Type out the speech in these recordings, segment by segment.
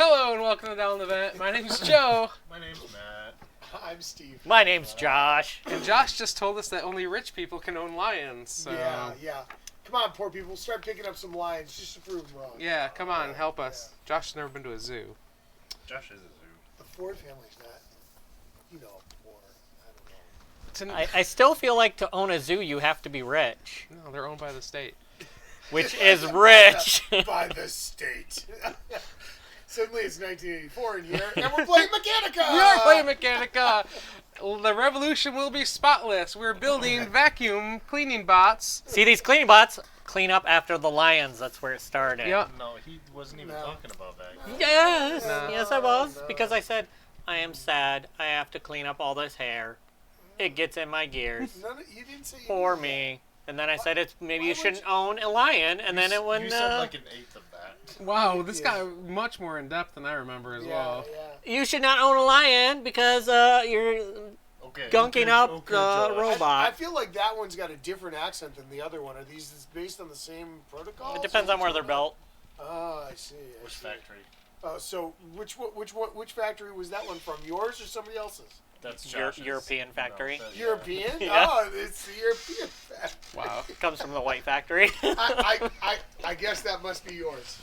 Hello and welcome to Down the Vent. My name's Joe. My name's Matt. I'm Steve. My name's Josh. And Josh just told us that only rich people can own lions. So. Yeah. Come on, poor people. Start picking up some lions just to prove them wrong. Yeah, come on, help us. Yeah. Josh has never been to a zoo. Josh is a zoo. The Ford family's not, poor. I don't know. I still feel like to own a zoo, you have to be rich. No, they're owned by the state. Which is rich. By the state. Suddenly it's 1984 in here, and we're playing Mechanica! We are playing Mechanica! The revolution will be spotless. We're building vacuum cleaning bots. See, these cleaning bots clean up after the lions. That's where it started. Yep. No, he wasn't even talking about that. Yes, No. yes I was. Because I said, I am sad. I have to clean up all this hair. It gets in my gears. You didn't say you For did me. And then I said, maybe Why you shouldn't own a lion. And then it wouldn't... You said like an eighth of that. Wow, this got much more in depth than I remember as well. Yeah. You should not own a lion because you're gunking up the robot. I feel like that one's got a different accent than the other one. Are these based on the same protocol? It depends on where they're built. Oh, I see. Which factory? So which factory was that one from? Yours or somebody else's? That's Josh's. European factory. No, European? Yeah. Oh, it's the European factory. Wow. It comes from the white factory. I guess that must be yours.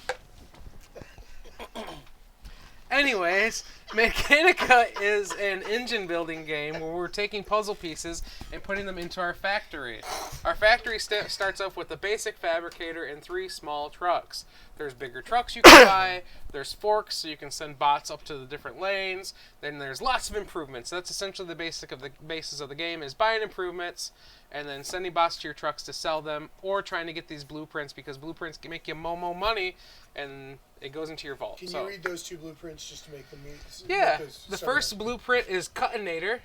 Anyways, Mechanica is an engine building game where we're taking puzzle pieces and putting them into our factory. Our factory starts off with a basic fabricator and 3 small trucks. There's bigger trucks you can buy, there's forks so you can send bots up to the different lanes, then there's lots of improvements. So that's essentially the basis of the game is buying improvements and then sending bots to your trucks to sell them or trying to get these blueprints because blueprints can make you more money and it goes into your vault. Can you read those 2 blueprints just to make them neat? Yeah, the first blueprint is Cutinator.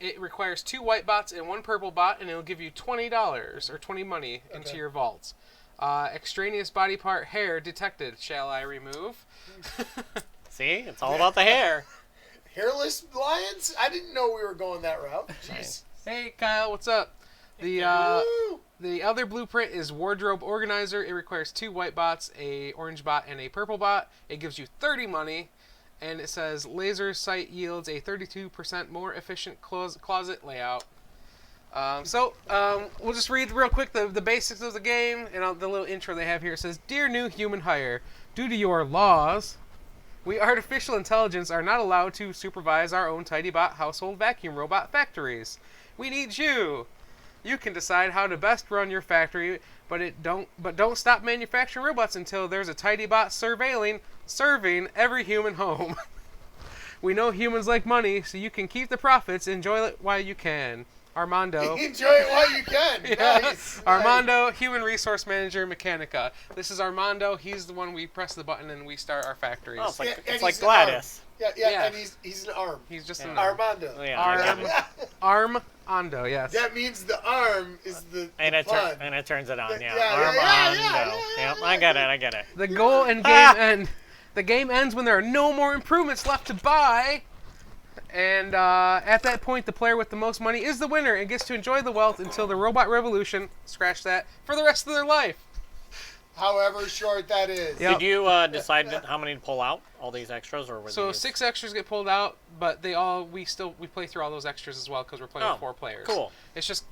It requires 2 white bots and 1 purple bot, and it'll give you $20 or 20 money into your vaults. Extraneous body part hair detected. Shall I remove? See, it's all about the hair. Hairless lions? I didn't know we were going that route. Jeez. Hey, Kyle, what's up? The other blueprint is Wardrobe Organizer. It requires 2 white bots, a orange bot, and a purple bot. It gives you 30 money, and it says laser sight yields a 32% more efficient closet layout. We'll just read real quick the basics of the game and the little intro they have here. It says, Dear new human hire, due to your laws, we artificial intelligence are not allowed to supervise our own TidyBot household vacuum robot factories. We need you. You can decide how to best run your factory, but don't stop manufacturing robots until there's a TidyBot serving every human home. We know humans like money, so you can keep the profits. Enjoy it while you can. Armando. Enjoy it while you can. Yeah. Nice. Armando, Human Resource Manager, Mechanica. This is Armando. He's the one we press the button and we start our factories. Oh, it's he's like an Gladys. Yeah, and he's an arm. He's just an Armando. Oh, yeah, Armando, yes. That means the arm is the pun. And it turns it on, yeah. Yeah. Yep, I get it. The goal and game end. The game ends when there are no more improvements left to buy. And at that point, the player with the most money is the winner and gets to enjoy the wealth until the robot revolution, scratch that, for the rest of their life. However short that is. Yep. Did you decide how many to pull out? All these extras, or were So these... 6 extras get pulled out, but we play through all those extras as well because we're playing with 4 players. Cool. It's just,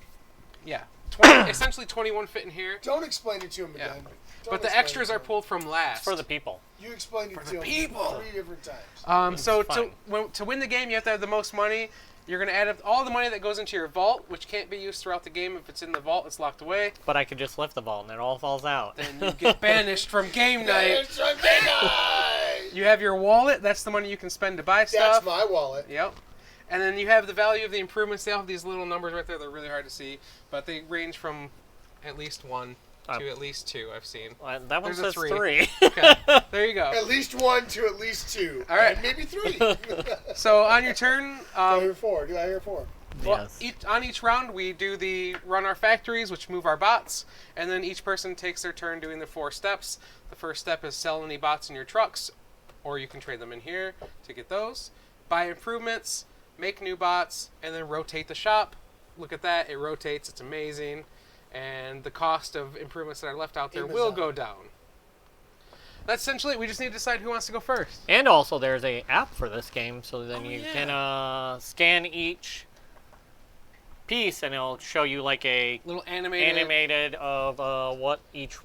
essentially 21 fit in here. Don't explain it to him again. But the extras are pulled from last. It's for the people. You explained it to him people. 3 different times. So to win the game, you have to have the most money. You're going to add up all the money that goes into your vault, which can't be used throughout the game. If it's in the vault, it's locked away. But I could just lift the vault and it all falls out. Then you get banished from game night. It's a big night! You have your wallet. That's the money you can spend to buy stuff. That's my wallet. Yep. And then you have the value of the improvements. They all have these little numbers right there. They're really hard to see. But they range from at least 1 to at least 2, I've seen. Well, that one There's a says 3. 3. Okay, there you go. At least 1 to at least 2. All right. And maybe 3. So on your turn... I hear 4. Do I hear 4? Well, Yes. on each round, we do run our factories, which move our bots, and then each person takes their turn doing the 4 steps. The first step is sell any bots in your trucks, or you can trade them in here to get those. Buy improvements, make new bots, and then rotate the shop. Look at that. It rotates. It's amazing. And the cost of improvements that are left out there will go down. That's essentially it. We just need to decide who wants to go first. And also, there's a app for this game, so then you yeah. can scan each piece, and it'll show you like a Little animated of what each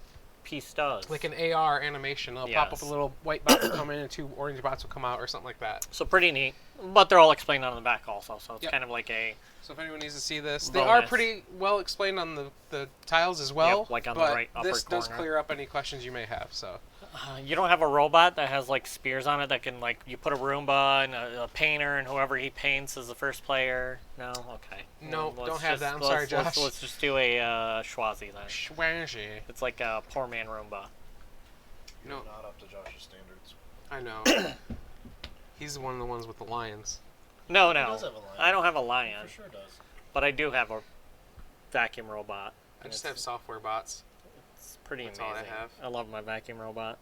piece does. like an AR animation. It'll pop up Yes. a little white box will come in and 2 orange bots will come out or something like that. So pretty neat. But they're all explained on the back also, so it's Yep. kind of like a So if anyone needs to see this, they are Bonus. pretty well explained on the tiles as well. Yep, like on the but right upper this does corner. clear up any questions you may have. So you don't have a robot that has like spears on it that can like you put a Roomba and a painter and whoever he paints is the first player. No, okay. No, Well, don't let's have that. I'm sorry, Josh. Let's just do a Schwazi then. Schwangy. It's like a poor man Roomba. You're No. not up to Josh's standards. I know. He's one of the ones with the lions. No, He no, does have a lion. I don't have a lion, For sure does. but I do have a vacuum robot. I and just it's- have software bots. It's pretty That's all I amazing. have. I love my vacuum robot.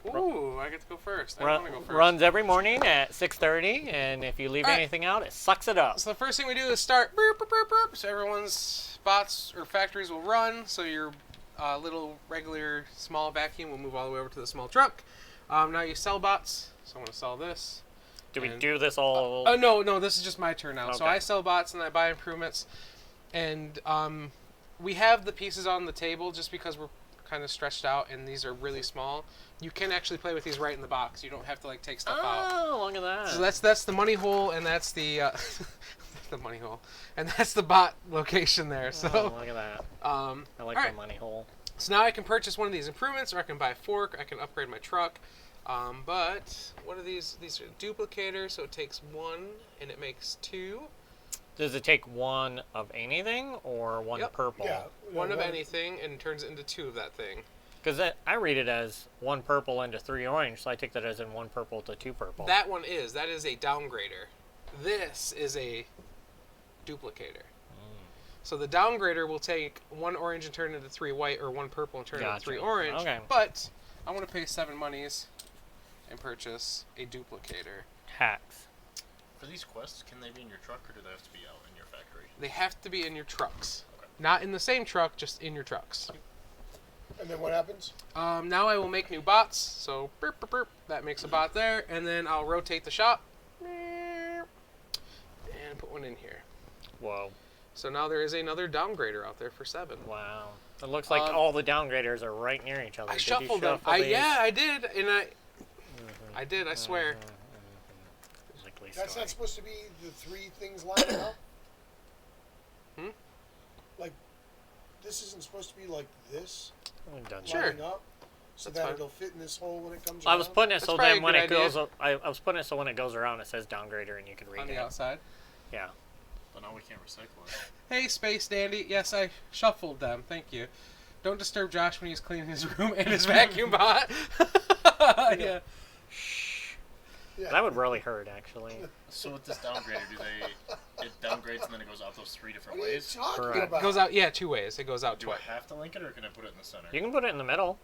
Ooh, I get to go first. I Run, want to go first. runs every morning at 6:30, and if you leave Alright. anything out, it sucks it up. So the first thing we do is start burp, burp, burp, burp. So everyone's bots or factories will run. So your little regular small vacuum will move all the way over to the small truck. Now you sell bots. So I'm going to sell this. Do we and- do this all? No, this is just my turn now. So Okay. I sell bots and I buy improvements. And we have the pieces on the table just because we're kind of stretched out and these are really small. You can actually play with these right in the box. You don't have to like take stuff out. Oh, look at that. So that's the money hole and that's the the money hole and that's the bot location there. So Oh, look at that. I like alright. the money hole. so now I can purchase one of these improvements or I can buy a fork. I can upgrade my truck. But what are these? These are duplicators, so it takes 1 and it makes 2. Does it take one of anything or one Yep. purple? Yeah. One of anything and turns it into 2 of that thing. Because I read it as 1 purple into 3 orange, so I take that as in 1 purple to 2 purple. That is a downgrader. This is a duplicator. So the downgrader will take 1 orange and turn it into 3 white, or 1 purple and turn it into 3 Gotcha. orange. Okay. But I want to pay 7 monies and purchase a duplicator. Hacks. For these quests, can they be in your truck or do they have to be out in your factory? They have to be in your trucks. Okay. Not in the same truck, just in your trucks. And then what happens? Now I will make new bots. So burp, burp, burp. That makes a bot there, and then I'll rotate the shop and put one in here. Whoa. So now there is another downgrader out there for 7. Wow. It looks like all the downgraders are right near each other. I Did you shuffled them. shuffle these? Yeah, I did, and I did. I swear. Likely That's story. not supposed to be the 3 things lining up? Hmm? Like, this isn't supposed to be like this? I'm done. Sure. Lining up? So That's that fine. it'll fit in this hole when it comes I was around? putting it That's so probably then a when good it goes, idea. I was putting it so when it goes around, it says downgrader and you can read On it. the outside. Yeah. But now we can't recycle it. Hey, Space Dandy. Yes, I shuffled them. Thank you. Don't disturb Josh when he's cleaning his room and his vacuum bot. Yeah. Yeah. That would really hurt, actually. So with this downgrader, it downgrades and then it goes out those 3 different What are you ways? talking Correct. about? It goes out, yeah, 2 ways. It goes out Do I twice. have to link it or can I put it in the center? You can put it in the middle.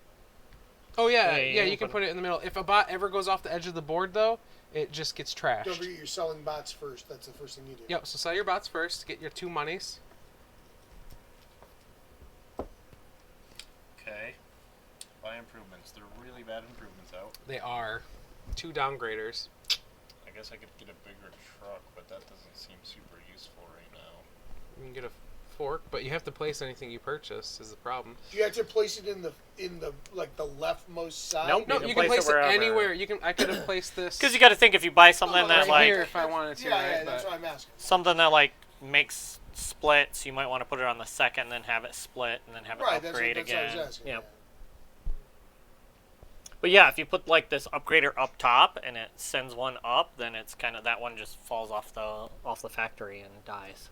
Oh, yeah, Yeah, yeah, you can put it in the middle. If a bot ever goes off the edge of the board, though, it just gets Don't trashed. forget you're selling bots first. That's the first thing you do. Yep, so sell your bots first. Get your 2 monies. Okay. Buy improvements. They're really bad improvements out. They are 2 downgraders. I guess I could get a bigger truck, but that doesn't seem super useful right now. You can get a fork, but you have to place anything you purchase is the problem. Do you have to place it in the like the leftmost side? Nope. No, can you can place place it it wherever. anywhere. I could have placed this Because you got to think if you buy something Oh, that right like here if I wanted to, Yeah, right? yeah, that's But- what I'm asking. something that like makes splits, you might want to put it on the second, then have it split, and then have it Right, that's what, upgrade that's what I again. was asking. Yeah. But yeah, if you put like this upgrader up top and it sends one up, then it's kind of that one just falls off the factory and dies.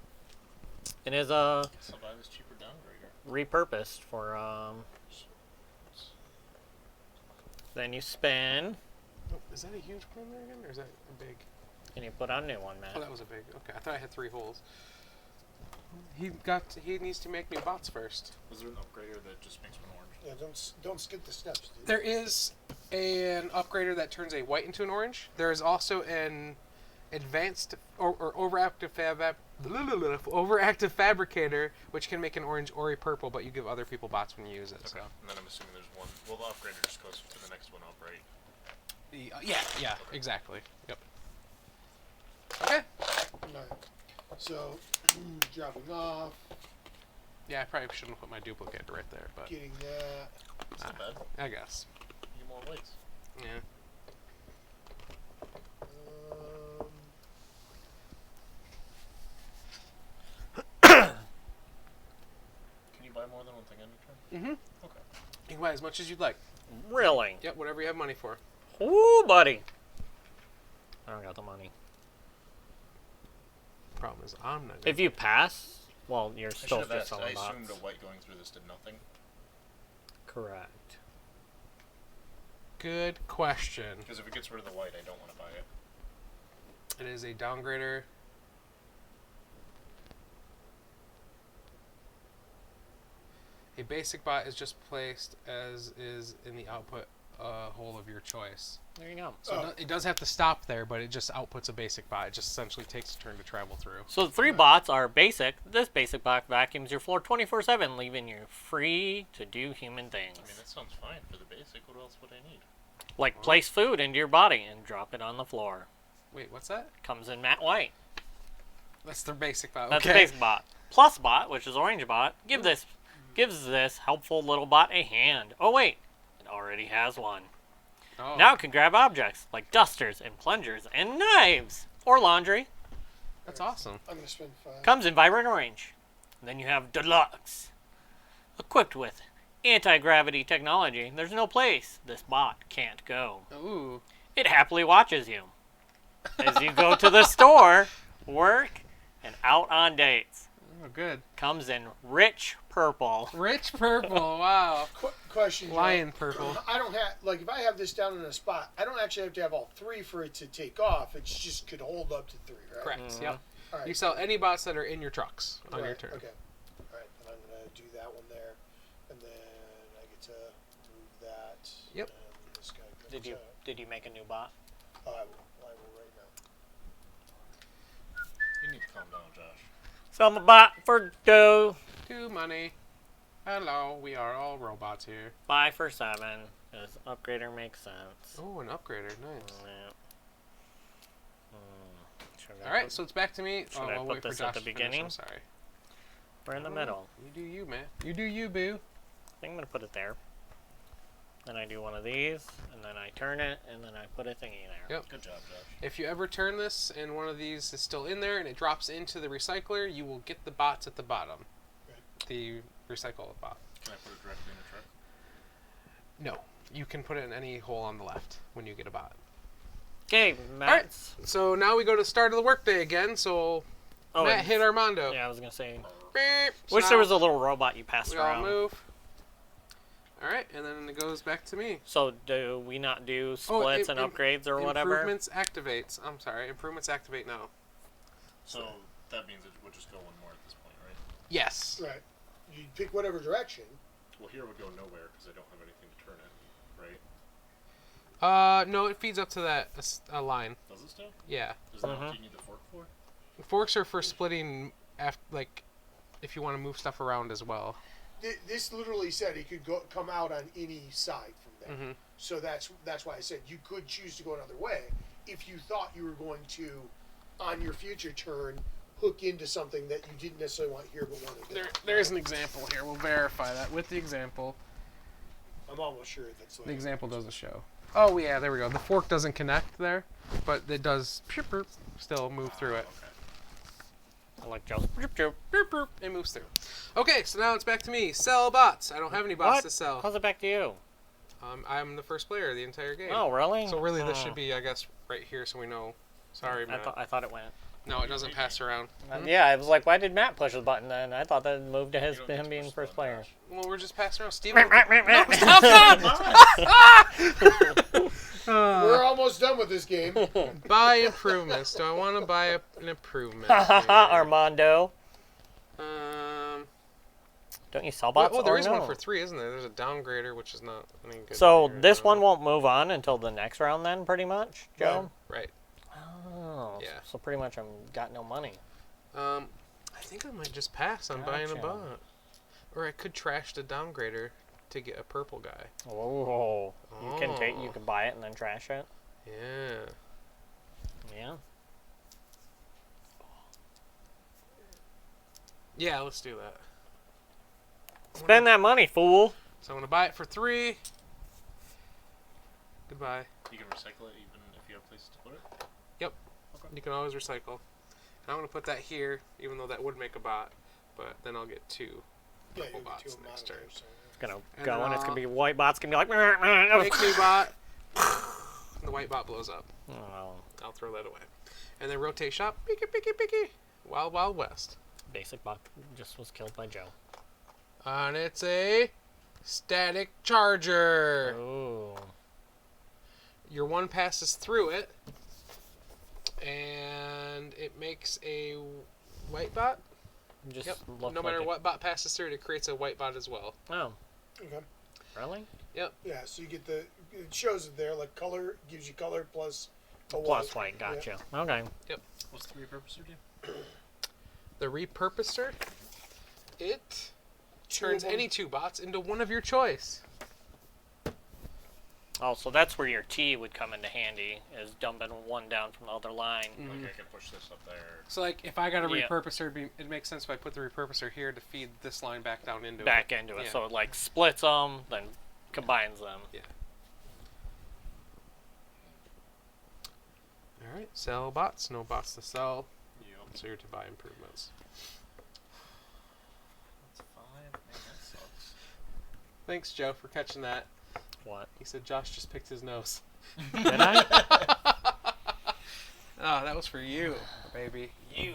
It is Guess I'll buy this cheaper downgrader. repurposed for Then you spin Oh, is that a huge one there again, or is that a big? and you put on a new one, Oh, Matt. that was a big. Okay, I thought I had 3 holes. He needs to make new bots first. Was there an upgrader that just makes one orange? Yeah, don't skip the steps, dude. There is an upgrader that turns a white into an orange. There is also an advanced or overactive overactive fabricator, which can make an orange or a purple, but you give other people bots when you use it. Okay. So. And then I'm assuming there's one. Well, the upgrader just goes to the next one up, right? Yeah, exactly. Yep. Okay. Alright. So, dropping off, Yeah, I probably shouldn't put my duplicate right there, but getting that. It's not bad. I guess. You get more weights. Yeah. Can you buy more than one thing on your turn? Mm-hmm. Okay. You can buy as much as you'd like. Really? Yep, whatever you have money for. Ooh, buddy. I don't got the money. Problem is, I'm not. If you pass, well, you're I still should have just asked. I selling assumed bots. a white going through this did nothing. Correct. Good question. Because if it gets rid of the white, I don't want to buy it. It is a downgrader. A basic bot is just placed as is in the output hole of your choice. There you go. So it does have to stop there, but it just outputs a basic bot. It just essentially takes a turn to travel through. So the 3 bots are basic. This basic bot vacuums your floor 24/7, leaving you free to do human things. I mean, that sounds fine for the basic. What else would I need? Like place food into your body and drop it on the floor. Wait, what's that? Comes in matte white. That's the basic bot. That's okay. the basic bot. Plus bot, which is orange bot, gives this helpful little bot a hand. Oh wait, it already has one. Oh. Now it can grab objects like dusters and plungers and knives or laundry. That's awesome. I'm going to spend 5. Comes in vibrant orange. And then you have deluxe, equipped with anti-gravity technology. There's no place this bot can't go. Ooh. It happily watches you as you go to the store, work, and out on dates. Oh, good. Comes in rich purple. Rich purple. Wow. Question, Joe. Lion purple. I don't have, like, if I have this down in a spot, I don't actually have to have all 3 for it to take off. It just could hold up to 3, right? Correct. Yep. All right. You sell any bots that are in your trucks on your Right, turn. Okay. All right. And I'm going to do that one there. And then I get to move that. Yep. And this guy goes Did you make a new bot? Oh, I will right now. You need to calm down, Josh. Sell my bot for dough. 2 money. Hello, we are all robots here. Buy for 7. Because upgrader makes sense. Oh, an upgrader. Nice. Yeah. All right, so it's back to me. Should I I'll put wait for this Josh at the to finish. beginning? I'm sorry. We're in the middle. You do you, man. You do you, boo. I think I'm going to put it there. Then I do one of these, and then I turn it, and then I put a thingy there. Yep. Good job, Josh. If you ever turn this and one of these is still in there and it drops into the recycler, you will get the bots at the bottom. The recycle bot. Can I put it directly in a truck? No, you can put it in any hole on the left when you get a bot. Okay, All right, Matt. so now we go to the start of the workday again. So Oh, Matt and- hit Armando. Yeah, I was going to say. Beep. So Wish now there was a little robot you passed we all around. move. All right, and then it goes back to me. So do we not do splits and upgrades or whatever? Improvements activates. I'm sorry, improvements activate now. So that means it would just go one more at this point, right? Yes. Right. You pick whatever direction. Well, here it would go nowhere because I don't have anything to turn it, right? No, it feeds up to that line. Does it still? Yeah. Does that what you need the fork for? Forks are for splitting, like, if you want to move stuff around as well. This literally said it could come out on any side from there. Mhm. So that's why I said you could choose to go another way if you thought you were going to, on your future turn, hook into something that you didn't necessarily want here but wanted there. There's an example here. We'll verify that with the example. I'm almost sure that's The example doesn't show. Oh, yeah, there we go. The fork doesn't connect there, but it does still move through it. Okay. I like Joe's. It moves through. Okay, so now it's back to me. Sell bots. I don't have any bots What? to sell. How's it back to you? I'm the first player of the entire game. Oh, really? So really, this Oh. should be, I guess, right here, so we know. Sorry, Matt. I thought it went. No, it doesn't pass around. Yeah, I was like, why did Matt push the button then? I thought that moved to You don't get him to being push first the player. button, Well, we're just passing around. Steven. We're almost done with this game. Buy improvements. Do I want to buy an improvement? Armando. Don't you sell bots? Oh, there or is no? one for 3, isn't there? There's a downgrader, which is not any good. So here, this no. one won't move on until the next round then, pretty much, Joe? Right. Oh, Yeah. so pretty much I'm got no money. I think I might just pass on buying a Gotcha. bot. Or I could trash the downgrader to get a purple guy. Oh, you can buy it and then trash it. Yeah. Yeah. Yeah, let's do that. Spend that money, fool. So I'm going to buy it for 3. Goodbye. You can recycle it even if you have places to put it? Yep. Okay. You can always recycle. I'm going to put that here, even though that would make a bot. But then I'll get 2 Yeah, purple you'll get bots 2 next turn. monitors, so, It's gonna And go then and it's I'll- gonna be white bot's gonna be like. "Meh, Make me bot. And the white bot blows up. Oh, I'll throw that away. And then rotate shop. Picky, picky, picky. Wild, wild west. basic bot just was killed by Joe. And it's a static charger. Oh. Your one passes through it. And it makes a white bot. Just Yep. looked No matter like what bot passes through it, it creates a white bot as well. Oh, okay. really? Yeah, so you get it shows it there, like color, gives you color plus a Plus white. white, gotcha. Okay. What's the repurposer do? The repurposer, it Two turns of them. any 2 bots into one of your choice. Oh, so that's where your T would come into handy, is dumping one down from the other line. Mm-hmm. Like I can push this up there. So, like, if I got a Yeah. repurposer, it makes sense if I put the repurposer here to feed this line back down into Back it. into it. Yeah. So it like splits them, then combines them. Yeah. All right, sell bots. No bots to sell. Yep. So you're to buy improvements. That's 5. Man, that sucks. Thanks, Joe, for catching that. What? He said Josh just picked his nose. Did I? Oh, that was for you, baby. You.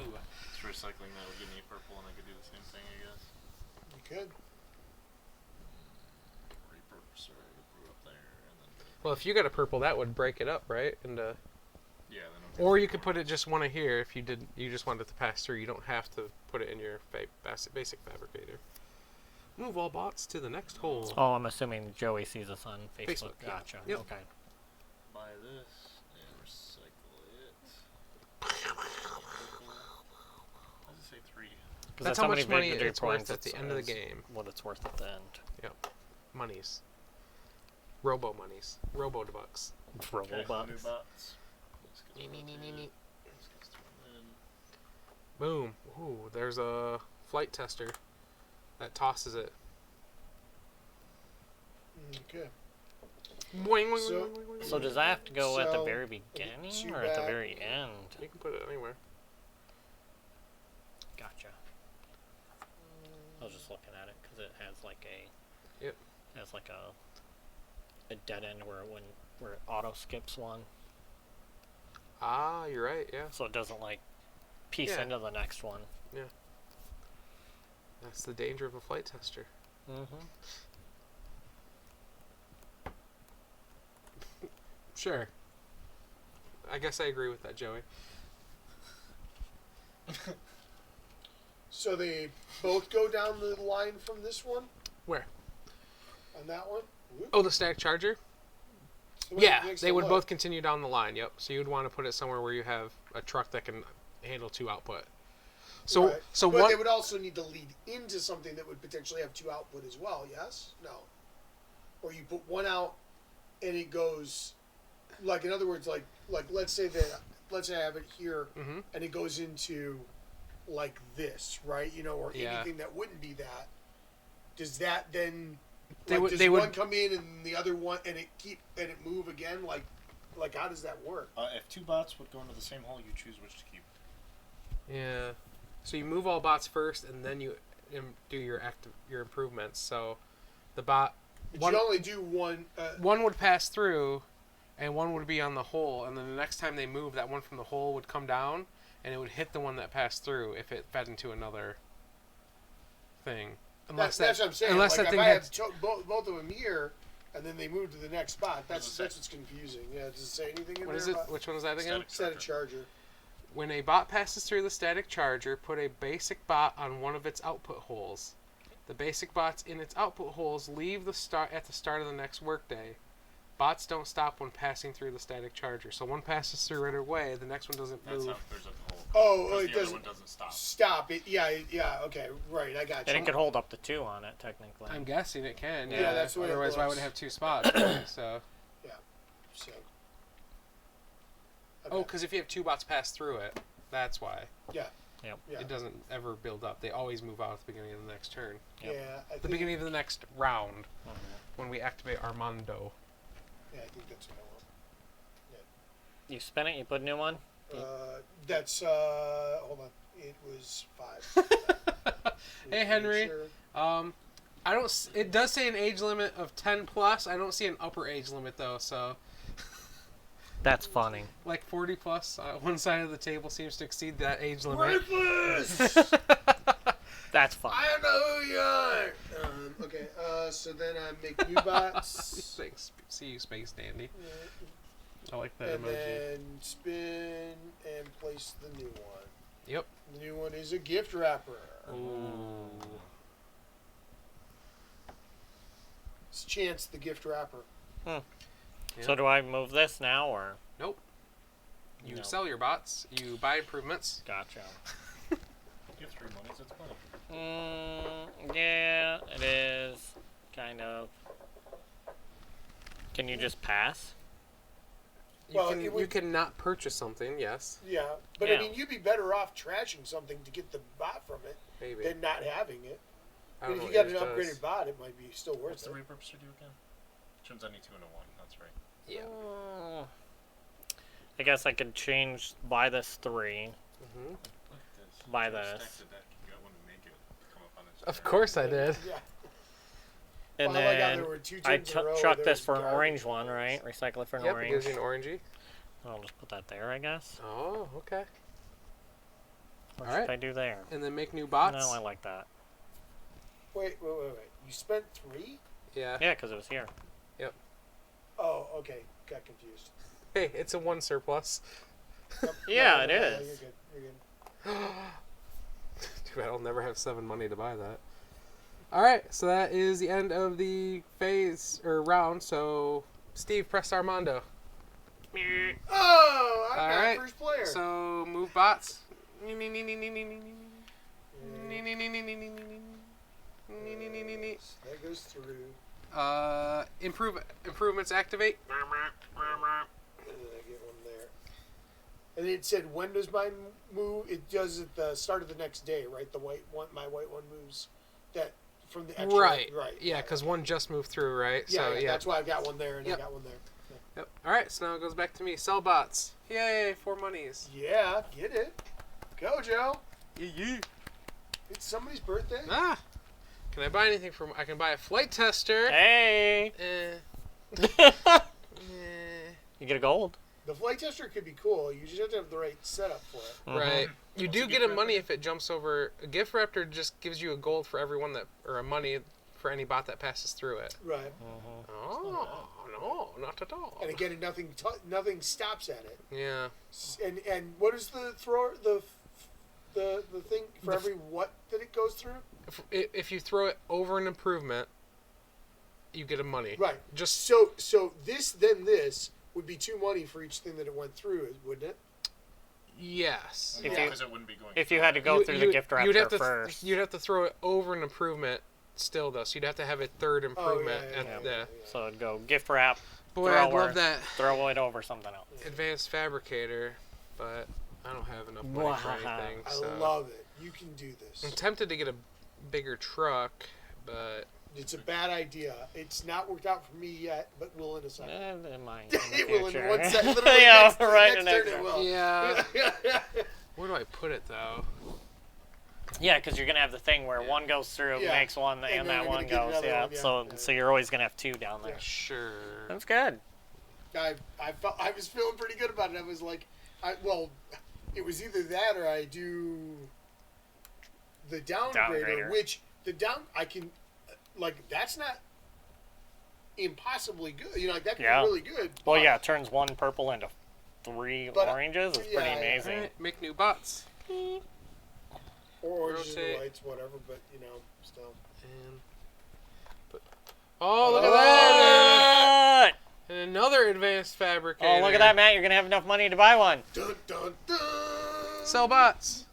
It's recycling that would give me purple and I could do the same thing, I guess. You could. Repurposer, put it up there, and then. Well, if you got a purple, that would break it up, right? Into, Yeah, then I'll or you could put it just one of here if you did. You just wanted it to pass through. You don't have to put it in your basic fabricator. Move all bots to the next hole. Oh, I'm assuming Joey sees us on Facebook. Facebook, yeah. Gotcha. Yep. Okay. buy this and recycle it. How does it say 3? 'Cause That's how much many money victory it's worth points at the end of the is game. What it's worth at the end. Yep. Monies. Robo monies. Robo bucks. Robo Okay, bucks. new bots. Let's get Nee, nee, nee, nee, nee. Let's get this one in. Boom. Ooh, there's a flight tester that tosses it. Okay. Boing, boing, So- boing, boing, boing, So boing. does that have to go at the So, very beginning too or at the bad. very end? You can put it anywhere. Gotcha. I was just looking at it because it has like a. Yep. Has like a dead end where it auto skips one, Ah, you're right, yeah. so it doesn't like piece Yeah. into the next one. That's the danger of a flight tester. Mm-hmm. Sure. I guess I agree with that, Joey. So they both go down the line from this one? Where? On that one? Whoop. Oh, the static charger? So what Yeah, makes they it would look? both continue down the line, yep. So you'd want to put it somewhere where you have a truck that can handle 2 output. So Right. so but one they would also need to lead into something that would potentially have 2 output as well, yes? No. Or you put one out and it goes, like, in other words, like let's say I have it here Mhm. and it goes into like this, right? You know, or Yeah. anything that wouldn't be that. Does that then They would- does they would- one come in and the other one and it move again? Like how does that work? If 2 bots would go into the same hole, you choose which to keep. Yeah. So you move all bots first, and then you do your improvements. So the bot But one you only do one. one would pass through, and one would be on the hole. And then the next time they move, that one from the hole would come down, and it would hit the one that passed through if it fed into another thing. That's what I'm saying. Unless like that if thing I had have both of them here, and then they move to the next spot, that's Does it say- what's confusing. Yeah, does it say anything in what there is it? about Which one is that again? Static set a charger? When a bot passes through the static charger, put a basic bot on one of its output holes. The basic bots in its output holes leave at the start of the next workday. Bots don't stop when passing through the static charger. So one passes through right away, the next one doesn't That's move. how it clears up the hole. Oh, Because it the other doesn't one doesn't stop. stop. Yeah. Okay, right. I got you. And it could hold up to 2 on it, technically. I'm guessing it can. Yeah, that's the way it Otherwise, why would looks. it have 2 spots? Right? So. So. Oh, because if you have 2 bots pass through it, that's why. Yeah. It doesn't ever build up. They always move out at the beginning of the next turn. Yep. Yeah. I The think, beginning of the next round Mhm. when we activate Armando. Yeah, I think that's what You spin it, you put a new one. I want. That's hold on. It was 5. Hey, Henry. Sure. I don't. It does say an age limit of 10 plus. I don't see an upper age limit though. So, That's funny. like 40 plus, one side of the table seems to exceed that age limit. Worthless! That's funny. I don't know who you are. Okay. So then I make new bots. Thanks. See you, Space Dandy. I like that And emoji. then spin and place the new one. Yep. The new one is a gift wrapper. Ooh. It's Chance the gift wrapper. So do I move this now, or? Nope. You No. sell your bots. You buy improvements. Gotcha. You have 3 monies, it's fine. Yeah, it is. Kind of. Can you just pass? You Well, can it would- you can not purchase something. Yes, Yeah, but Yeah. I mean, you'd be better off trashing something to get the bot from it maybe. than not having it. I But don't if know you what got an yours does. upgraded bot, it might be still worth What's the it. repurposer do again? Turns any 2 into 1, that's right. Yeah. I guess I could change, buy this 3. Hmm. Look at this. Buy You this. stacked the deck and got one to make it come up on its Of turn. course I did. Yeah. And Well, I like how then there were 2 I turns in a row where chuck there this was for an garbage. orange one, right? Recycle it for an Yep. It orange. gives you an orangey. I'll just put that there, I guess. Oh, okay. What Alright. should I do there? And then make new bots. No, I like that. Wait. You spent 3? Yeah. Yeah, because it was here. Oh, okay. Got confused. Hey, it's a 1 surplus. Yep. Yeah, it You're is. good. You're good. Too bad I'll never have 7 money to buy that. Alright, so that is the end of the round. So, Steve, press Armando. Oh, I got Alright, first player. So, move bots. That goes through. Improvements activate. And then I get one there. And it said, when does mine move? It does at the start of the next day, right? The white one, my white one moves that from the extra. Right. Right. Yeah, because one just moved through, right? Yeah, So, yeah, that's why I got one there and Yep. I got one there. Yep. Alright, so now it goes back to me. Sell bots. Yay, 4 monies. Yeah, get it. Go, Joe. Yeah. It's somebody's birthday. Ah! Can I buy anything from... I can buy a flight tester. Hey! Eh. You get a gold. The flight tester could be cool. You just have to have the right setup for it. Right. You What's do a get gift a money if it jumps over. A gift raptor just gives you a gold for everyone that, or a money for any bot that passes through it. Right. Oh no, not at all. And again, nothing stops at it. Yeah. And what is the thrower the thing for every what that it goes through? If you throw it over an improvement, you get a money. Right. Just So this would be 2 money for each thing that it went through, wouldn't it? yes. If Yeah. you- Because it wouldn't be going If you had to go through the gift you'd have raptor to first. you'd have to throw it over an improvement still though. So you'd have to have a third improvement at the. So it'd go gift wrap, Boy, I'd thrower, love that throw it over something else. advanced fabricator, but I don't have enough money for anything. I So. love it. You can do this. I'm tempted to get a bigger truck, but It's a bad idea. It's not worked out for me yet, but will in a second. It might. In the It will in future. 1 second. Literally Yeah, next, right, next the turn next it one. will. yeah. Where do I put it though? Yeah, because you're gonna have the thing where one goes through, Yeah. makes one, And and then that you're one gonna get goes. another Yeah. one, yeah. So Yeah. so you're always gonna have 2 down there. Sure. That's good. I was feeling pretty good about it. I was like, it was either that or I do the downgrader, Downgrader. which I can, like, that's not impossibly good. You know, like that could Yeah. be really good. Well, but- yeah, it turns 1 purple into 3 But, oranges. It's yeah, pretty yeah. amazing. Alright, make new bots. Or oranges and Rotate. whites, whatever. But you know, still. And look at that! What? And another advanced fabricator. Oh, look at that, Matt. You're gonna have enough money to buy one. Dun dun dun. Sell bots.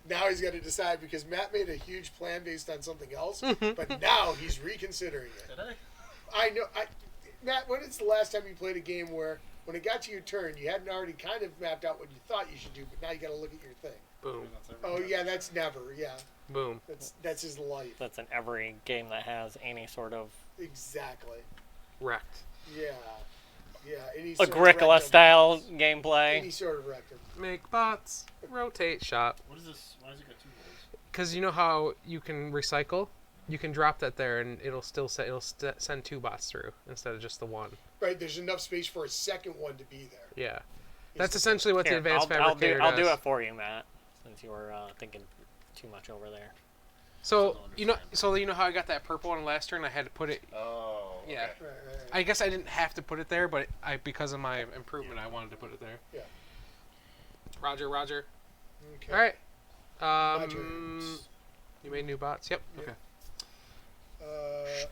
Now he's got to decide because Matt made a huge plan based on something else, Mm-hmm. but now he's reconsidering it. Did I? I know. Matt, when is the last time you played a game where, when it got to your turn, you hadn't already kind of mapped out what you thought you should do, but now you got to look at your thing? Boom. Oh yeah, that's never. Yeah, Boom. that's his life. That's in every game that has any sort of Exactly. Wrecked. Yeah. Yeah. Any sort of Agricola rectum. style Any gameplay. sort of rectum. Make bots. Rotate shop. What is this? Why does it got 2 holes? Because you know how you can recycle? You can drop that there and it'll still send 2 bots through instead of just the one. Right. There's enough space for a second one to be there. Yeah. That's essentially what the Here, advanced I'll fabricator do does. it for you, Matt, since you were thinking too much over there. So you know how I got that purple one last turn? I had to put it. Oh. Okay. Yeah. Right. I guess I didn't have to put it there, but because of my improvement, I wanted to put it there. Yeah. Roger. Roger. Okay. All right. Roger. You made new bots. Yep. Yep. Okay.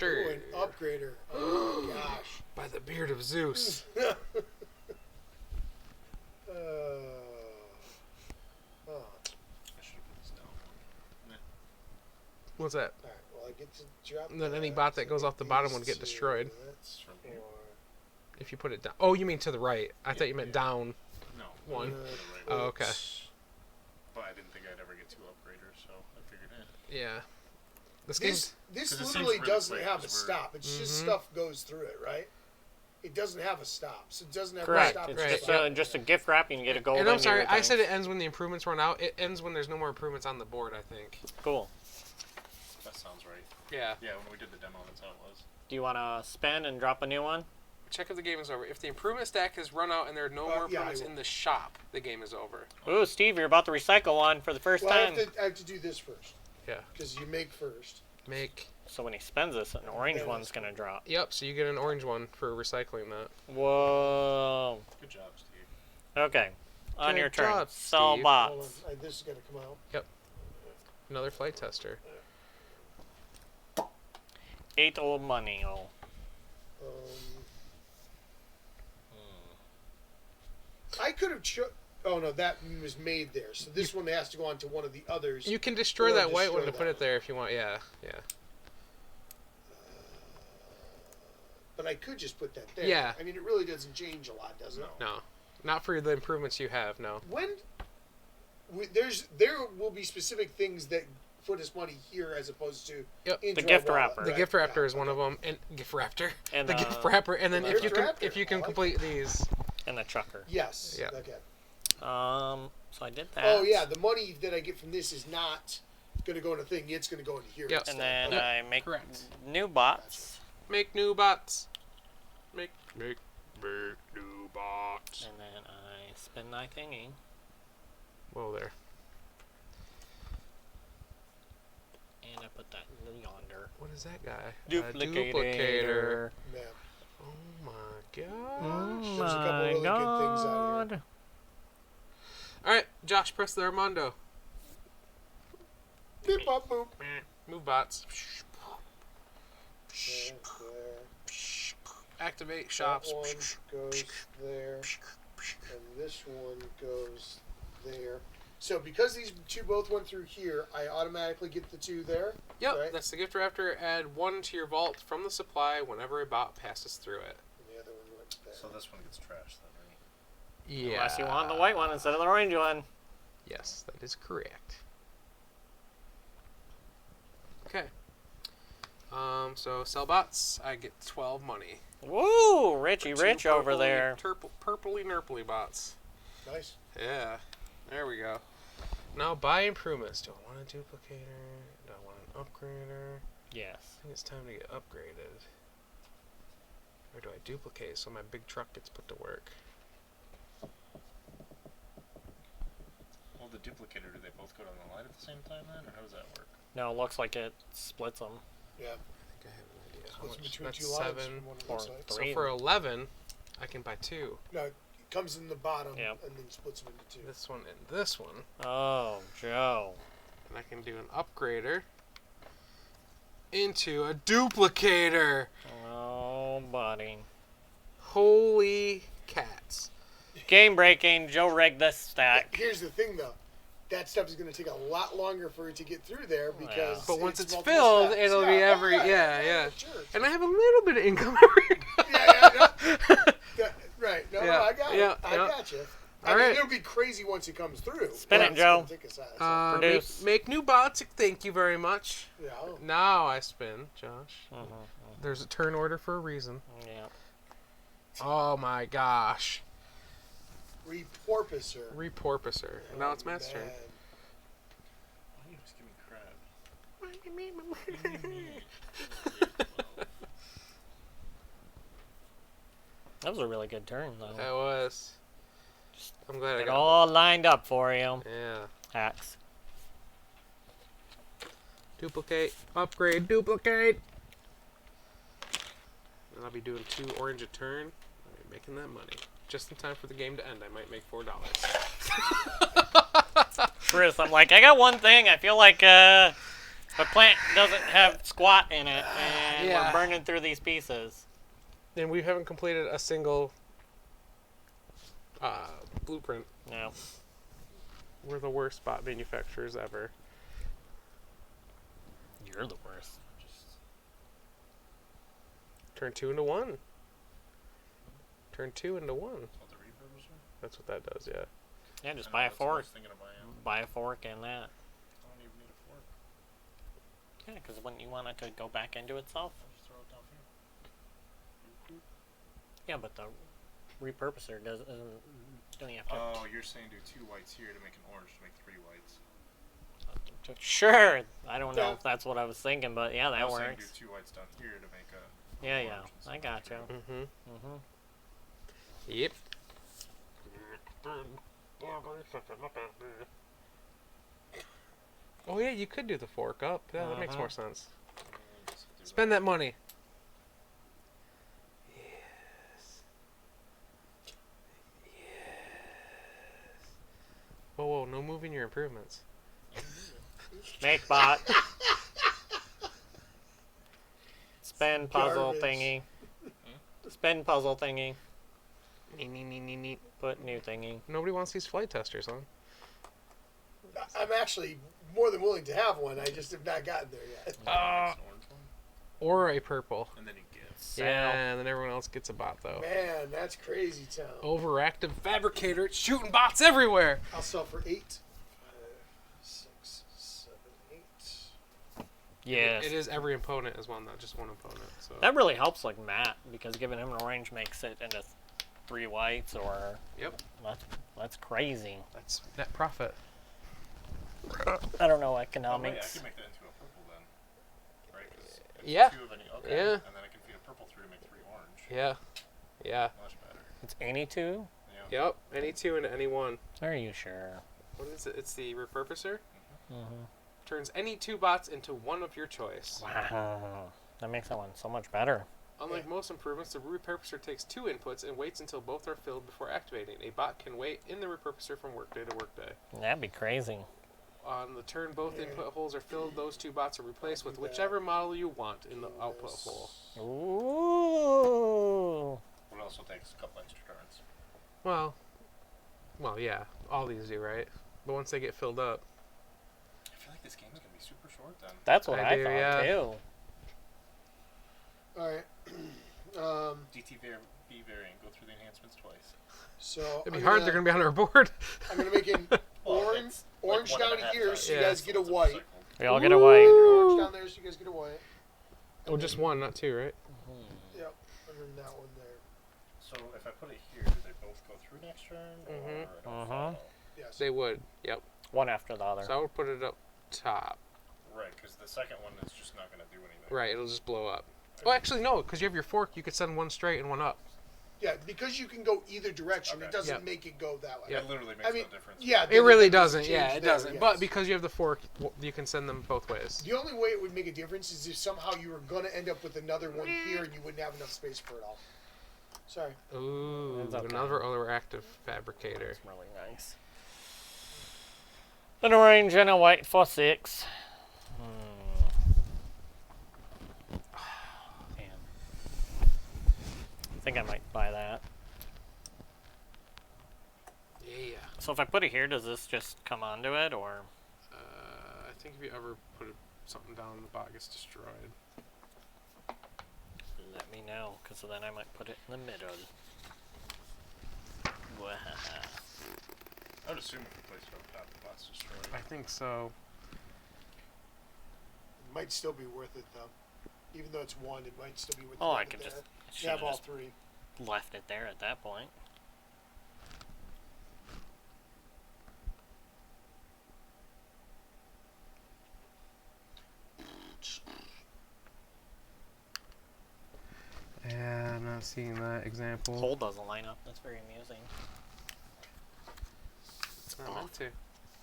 Ooh, an upgrader. Oh my gosh. By the beard of Zeus. Oh. I should have put this down. What's that? All right. Well, I get to drop. And then any that, bot that so goes I off the get bottom these would get two. destroyed. That's From here? If you put it down. Oh, you mean to the right? I thought you meant down. No. One. The right Oh, way. okay. But I didn't think I'd ever get 2 upgraders, so I figured, Yeah. This This game's this 'Cause it seems literally really doesn't quick, have a 'cause we're- stop. It's just Mhm. stuff goes through it, right? It doesn't have a stop, so it doesn't have Correct. a stop. It's Right. just a gift wrap. You can get a gold. And I'm into sorry, your I thing. said it ends when the improvements run out. It ends when there's no more improvements on the board, I think. Cool. that sounds right. Yeah. Yeah, when we did the demo, that's how it was. Do you want to spend and drop a new one? Check if the game is over. If the improvement stack has run out and there are no more Yeah, I improvements will. in the shop, the game is over. Ooh, Steve, you're about to recycle one for the first Well, time. I have to do this first. Yeah. Because you make first. Make. So when he spends this, an orange Yeah, one's that's gonna drop. Yep, so you get an orange one for recycling that. Whoa. Good job, Steve. Okay. On Good your turn. job, Sell Steve. Hold on. bots. This is going to come out. Another flight tester. 8 old money. Oh. I could have. Oh no, that was made there. So this one has to go on to one of the others. You can destroy Or that white one destroy to put that it there if you want. Yeah, yeah. But I could just put that there. Yeah. I mean, it really doesn't change a lot, does it? No. No, not for the improvements you have. No. When there will be specific things that put us money here as opposed to Yep. into The our gift wallet, wrapper. The right? gift raptor Yeah, is one okay. of them, and gift raptor. And, the gift wrapper, and then if Gift raptor, you I can like complete these. And the trucker. Yes. Yeah. Okay. So I did that. Oh yeah, the money that I get from this is not going to go in a thing. It's going to go into here. Yep. And instead. then Yep. I make Correct. new bots. Make new bots. Make new bots. And then I spin my thingy. Whoa there. And I put that yonder. What is that guy? Duplicator. Yeah. Oh my god. Oh There's a couple really good things out here. All right, Josh, press the Armando. Beep, bop, boop. Move bots. There, there. Activate shops. That one goes there, and this one goes there. So because these two both went through here, I automatically get the 2 there. Yep, Right. that's the gift raptor. Add 1 to your vault from the supply whenever a bot passes through it. And the other one went there. So this one gets trashed then, right? Yeah. Unless you want the white one instead of the orange one. Yes, that is correct. Okay. So sell bots, I get 12 money. Woo! Richie Two Rich over purpley- there. Purpley nurpley bots. Nice. Yeah. There we go. Now buy improvements. Do I want a duplicator? Do I want an upgrader? Yes. I think it's time to get upgraded. Or do I duplicate so my big truck gets put to work? Well, the duplicator, do they both go down the line at the same time then, or how does that work? No, it looks like it splits them. Yeah. I think I have an idea. How It's much? between That's 2 lines. 7. From what it or looks like. 3. So for 11, I can buy 2. No, it comes in the bottom Yep. and then splits them into 2. This one and this one. Oh, Joe. And I can do an upgrader into a duplicator. Oh, buddy. Holy cats. Game breaking. Joe rigged this stack. Here's the thing, though. That stuff is going to take a lot longer for it to get through there because. But once it's multiple filled, steps. it'll be every Sure. And I have a little bit of income every Right. No, Yeah, I got yeah, it. I yeah. got you. All I mean, right. it'll be crazy once it comes through. Spin it, It's Joe. gonna take us out, so. Produce. Make new bots. Thank you very much. Yeah. Now I spin, Josh. Mhm. There's a turn order for a reason. Yeah. Oh my gosh. Reporpoiser. Reporpoiser. And now it's Matt's turn. Why do you just give me crab? That was a really good turn, though. That was. I'm glad I It got all lined up for you. that. Yeah. Hacks. Duplicate. Upgrade. Duplicate. And I'll be doing 2 orange a turn. I'll be making that money. Just in time for the game to end. I might make $4. Chris, I'm like, I got one thing. I feel like the plant doesn't have squat in it, and Yeah. we're burning through these pieces. And we haven't completed a single blueprint. No. We're the worst bot manufacturers ever. You're the worst. Turn 2 into 1. Turn 2 into 1. What, the repurposer? That's what that does, yeah. Yeah, just I know, buy a that's what I fork. was thinking of buying. Buy a fork and that. I don't even need a fork. Yeah, because wouldn't you want it to go back into itself? I'll just throw it down here. Yeah, but the repurposer doesn't. Don't you have to? Oh, you're saying do 2 whites here to make an orange to make 3 whites. Sure. I don't know Yeah. if that's what I was thinking, but yeah, I that was saying works. do 2 whites down here to make a. Yeah, an yeah. orange instead I of got you. 3. Mm-hmm. Mm-hmm. Yep. Oh yeah, you could do the fork up. Yeah, that makes more sense. Guess I'll do Spend that money. Yes. Yes. Whoa, whoa, no moving your improvements. Make bot. Spin puzzle Garbage. thingy. Spin puzzle thingy. Neat. Put new thingy. Nobody wants these flight testers, huh? I'm actually more than willing to have one. I just have not gotten there yet. Makes an orange one, Or a purple. and then you get. Yeah, and then everyone else gets a bot, though. Man, that's crazy town. Overactive fabricator. It's shooting bots everywhere. I'll sell for 8. 5, 6, 7, 8. Yes. It is every opponent as well, not just one opponent. So. That really helps, like Matt, because giving him an orange makes it into 3 whites, or Yep. that's crazy. That's net profit. I don't know Oh, wait, I economics. can make that into a purple then. Right? 'Cause it's Yeah. 2 of any. Okay. Yeah. And then I can feed a purple through to make 3 orange. Yeah. Much better. It's any two? Yeah. Yep. Any 2 into any 1. Are you sure? What is it? It's the repurposer. Mm-hmm. Turns any 2 bots into one of your choice. Wow. That makes that one so much better. Unlike most improvements, the repurposer takes 2 inputs and waits until both are filled before activating. A bot can wait in the repurposer from workday to workday. That'd be crazy. On the turn both input holes are filled, those 2 bots are replaced with whichever model you want in the output hole. Ooh. But it also takes a couple extra turns. Well, yeah. All these do, right? But once they get filled up. I feel like this game is going to be super short then. That's what I I do, thought yeah. too. Alright. DT variant, go through the enhancements twice. So It'd be hard, they're going to be on our board. I'm gonna make an Well, orange it's orange like down 1.5 here times. so you Yeah. guys get a It's white. cycle. We all get a white. Orange down there so you guys get a white. Oh, just 1, not 2, right? Yep. And then that one there. So if I put it here, do they both go through next turn? Or Mhm. it don't Mhm. follow? Yes. They would, yep. One after the other. So I would put it up top. Right, because the second one is just not going to do anything. Right, it'll just blow up. Oh, actually, no, because you have your fork, you could send 1 straight and 1 up. Yeah, because you can go either direction, it Okay. doesn't Yep. make it go that way. It literally makes I mean, no difference. yeah, It really then doesn't, yeah, change it there, doesn't. yes. But because you have the fork, you can send them both ways. The only way it would make a difference is if somehow you were going to end up with another one here and you wouldn't have enough space for it all. Sorry. Ooh, It's okay. another overactive fabricator. That's really nice. An orange and a white for 6. Man. I think I might buy that. So if I put it here, does this just come onto it, or? I think if you ever put something down, the bot gets destroyed. Let me know, because then I might put it in the middle. Wahaha. I would assume if you place it on top, the bot's destroyed. I think so. It might still be worth it though. Even though it's one, it might still be worth it. Oh, I could just You have all just three. left it there at that point. Yeah, I'm not seeing that example. Hole doesn't line up. That's very amusing. It's not meant to.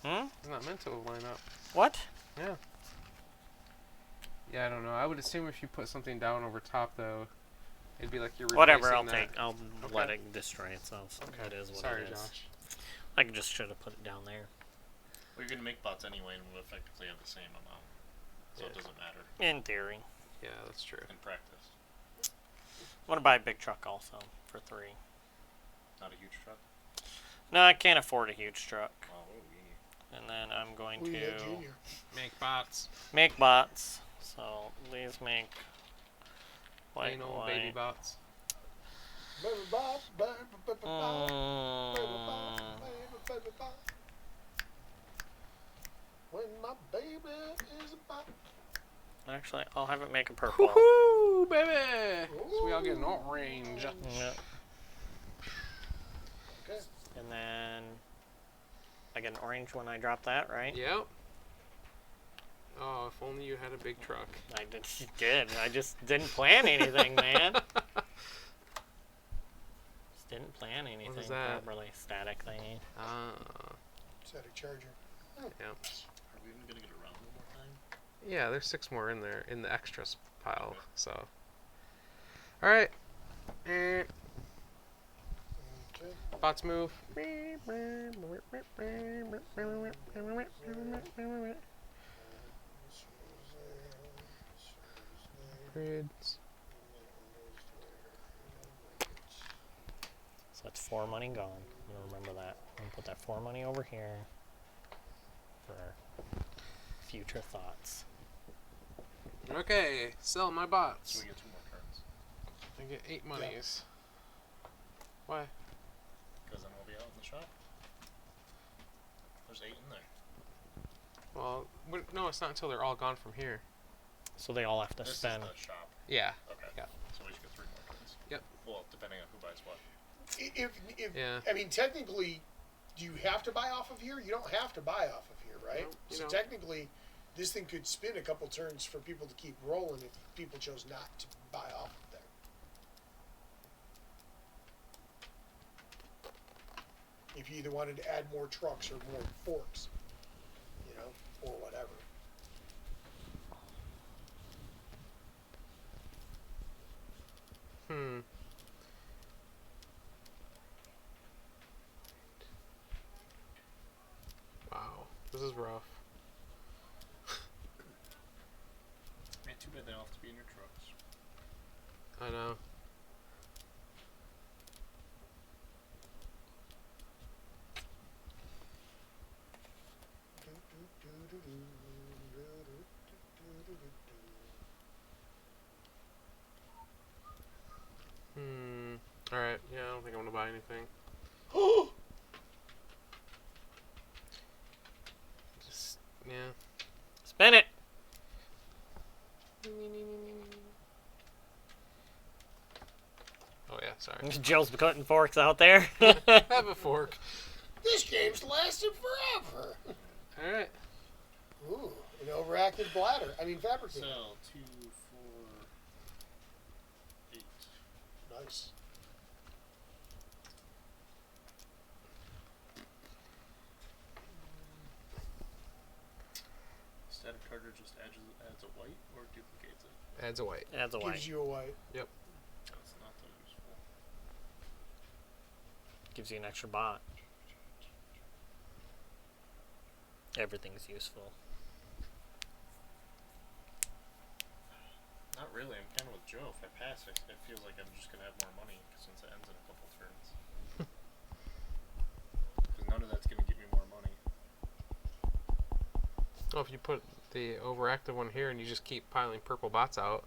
Hmm? It's not meant to line up. What? Yeah. Yeah, I don't know. I would assume if you put something down over top, though, it'd be like you're replacing Whatever, I'll that. take. I'll Okay. let it destroy itself. Okay. It is what Sorry, it is. Josh. I just should have put it down there. Well, you're going to make bots anyway and will effectively have the same amount. So it doesn't matter In theory. Yeah, that's true. in practice. I want to buy a big truck also for 3. Not a huge truck. No, I can't afford a huge truck. Oh, we... And then I'm going We to had Junior. Make bots. make bots. So please make white, Plain old white. baby bots. Baby bop, baby, baby bop, baby bop, Mm, baby bop. When my baby is a bop. actually, I'll have it make a purple. Woohoo, baby! So we all get an orange. Yep. Okay. And then I get an orange when I drop that, right? Yep. Oh, if only you had a big truck. I did. I just didn't plan anything, man. Just didn't plan anything that? properly. Static thingy. Static charger. Yeah. Are we even going to get around one more time? Yeah, there's 6 more in there in the extras pile. So. All right. Okay. Bots move. Grids. So that's 4 money gone. I'm gonna remember that. I'm gonna put that 4 money over here for future thoughts. Okay, sell my So bots. we get 2 more turns. I get 8 monies. Why? Because then we'll be out in the shop. There's 8 in there. Well, no, it's not until they're all gone from here. So they all have to This spend. is the shop. Yeah. Okay. Yeah. So we should get 3 more turns. Yep. Well, depending on who buys what. If Yeah. I mean, technically, do you have to buy off of here? You don't have to buy off of here, right? No, you So don't. technically, this thing could spin a couple turns for people to keep rolling if people chose not to buy off of there. If you either wanted to add more trucks or more forks, you know, or whatever. Wow, this is rough. Man, too bad they don't have to be in your trucks. I know. Alright, yeah, I don't think I'm gonna buy anything. Just, yeah. Spin it! Oh, yeah, sorry. Joe's cutting forks out there. Have a fork. This game's lasted forever. Alright. Ooh, an overactive bladder. I mean, fabricator. Sell 2, 4, 8. Nice. Static charger just adds a white or duplicates it? Adds a white. That's a white. Gives you a white. That's not that useful. Gives you an extra bot. Everything's useful. Not really. I'm kind of with Joe. If I pass it, it feels like I'm just going to have more money since it ends in a couple turns. Because none of that's going Well, if you put the overactive one here and you just keep piling purple bots out,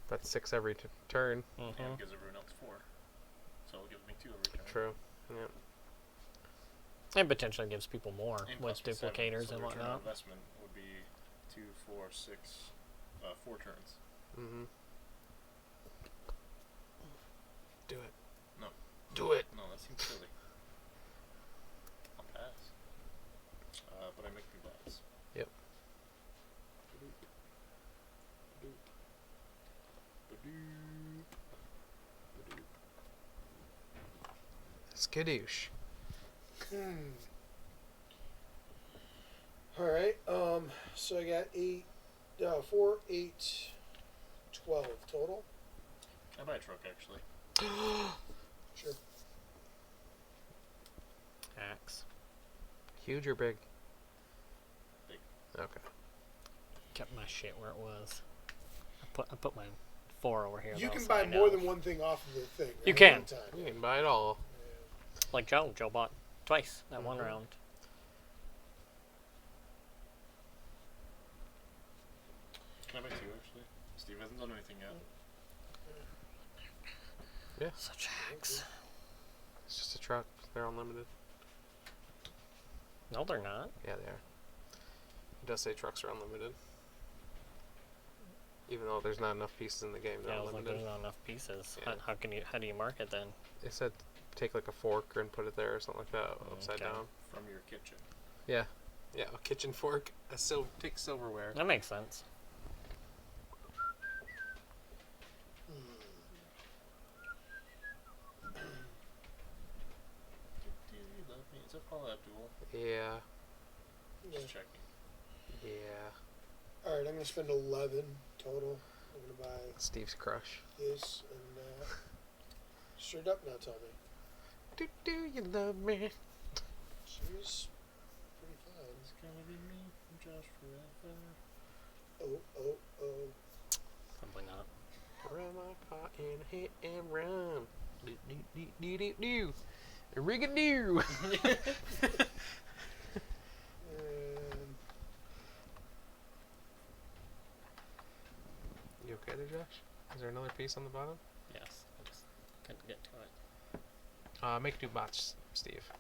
that's 6 every turn. And it gives everyone else 4. So it gives me 2 every turn. True. Yeah. And potentially gives people more And with plus 7, duplicators so and the return on whatnot. investment would be 2, 4, 6, 4 turns. Mm-hmm. Do it. No. Do it. No, that seems silly. I'll pass. But I make new bots. Yep. Skadoosh. All right. So I got 4, 8, 12 total. Can I buy a truck, actually? Sure. Axe. Huge or big? Big. Okay. Kept my shit where it was. I put my 4 over here. You though, can so buy I more know. than one thing off of the thing. You right, can. at one time. You can buy it all. Like Joe. Joe bought twice that one round. Can I buy 2, actually? Steve hasn't done anything yet. Such hacks. It's just a truck. They're unlimited. No, they're not. Yeah, they are. It does say trucks are unlimited. Even though there's not enough pieces in the game, they're Yeah, I was like, unlimited. there's not enough pieces. Yeah. How do you mark it then? It said take like a fork and put it there or something like that, upside Okay. down. From your kitchen. Yeah, a kitchen fork. Take silverware. That makes sense. Do you love me? Is that Fallout Duel? Yeah, Yeah. Just checking. yeah. All right. I'm gonna spend 11 total. I'm gonna buy Steve's crush. this and straight up now. Tell me. Do you love me? She's pretty fine. It's gonna be me and Josh forever. Oh. Probably not. Run my car and hit and run. Do. Rigadoo. And You okay there, Josh? Is there another piece on the bottom? Yes. I just couldn't get to it. Make new bots, Steve.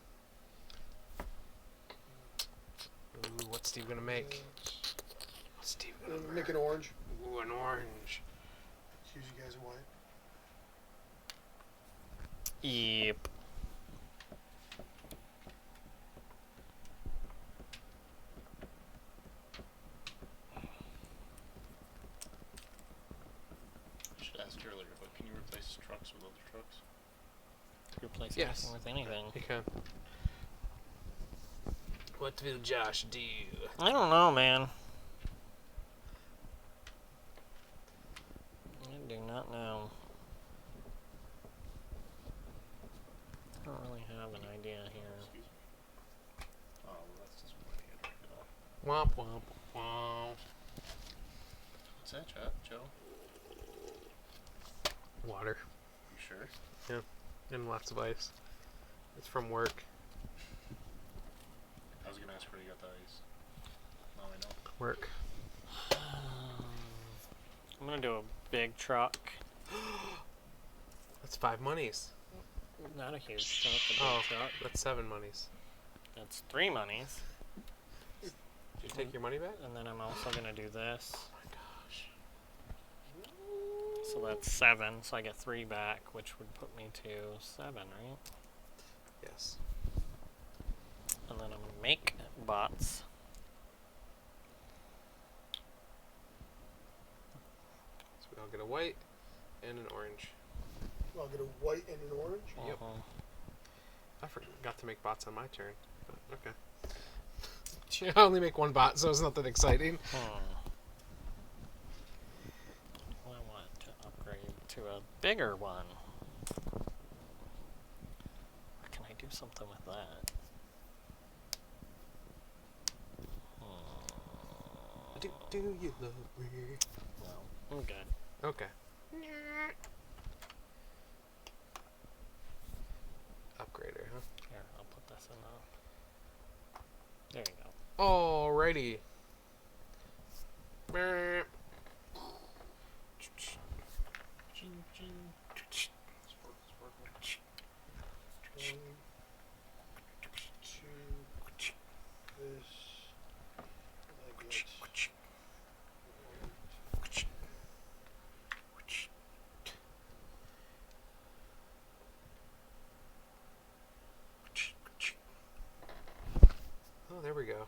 Ooh, what's Steve gonna make? What's Steve gonna make? make an orange. Ooh, an orange. Excuse you guys white. Yep. I should ask earlier, but can you replace trucks with other trucks? Replace Yes. anything with anything. You can. What will Josh do? I don't know, man. I do not know. I don't really have an idea here. Excuse me. Oh, well, that's disappointing. I didn't get off. Womp womp womp. What's that, chat? Joe? Water You sure? and lots of ice. It's from work. I was gonna ask where you got the ice. Now I know. Work. I'm gonna do a big truck. That's 5 monies. Not a huge truck, a big Oh, truck. that's 7 monies. That's 3 monies. Did you take your money back? And then I'm also gonna do this. Oh my gosh. So that's 7, so I get 3 back, which would put me to 7, right? Yes. And then I'm gonna make bots. So we all get a white and an orange. I'll get a white and an orange. Yep. Uh-huh. I forgot to make bots on my turn. But okay. I only make 1 bot, so it's not that exciting. I want to upgrade to a bigger one. Or can I do something with that? Do you love me? No, I'm good. Okay. Upgrader, huh? Here, I'll put this in. There you go. Alrighty. Brr. Ching, ching. Sparkle, sparkle. 1, 2, this. I get. Oh, there we go.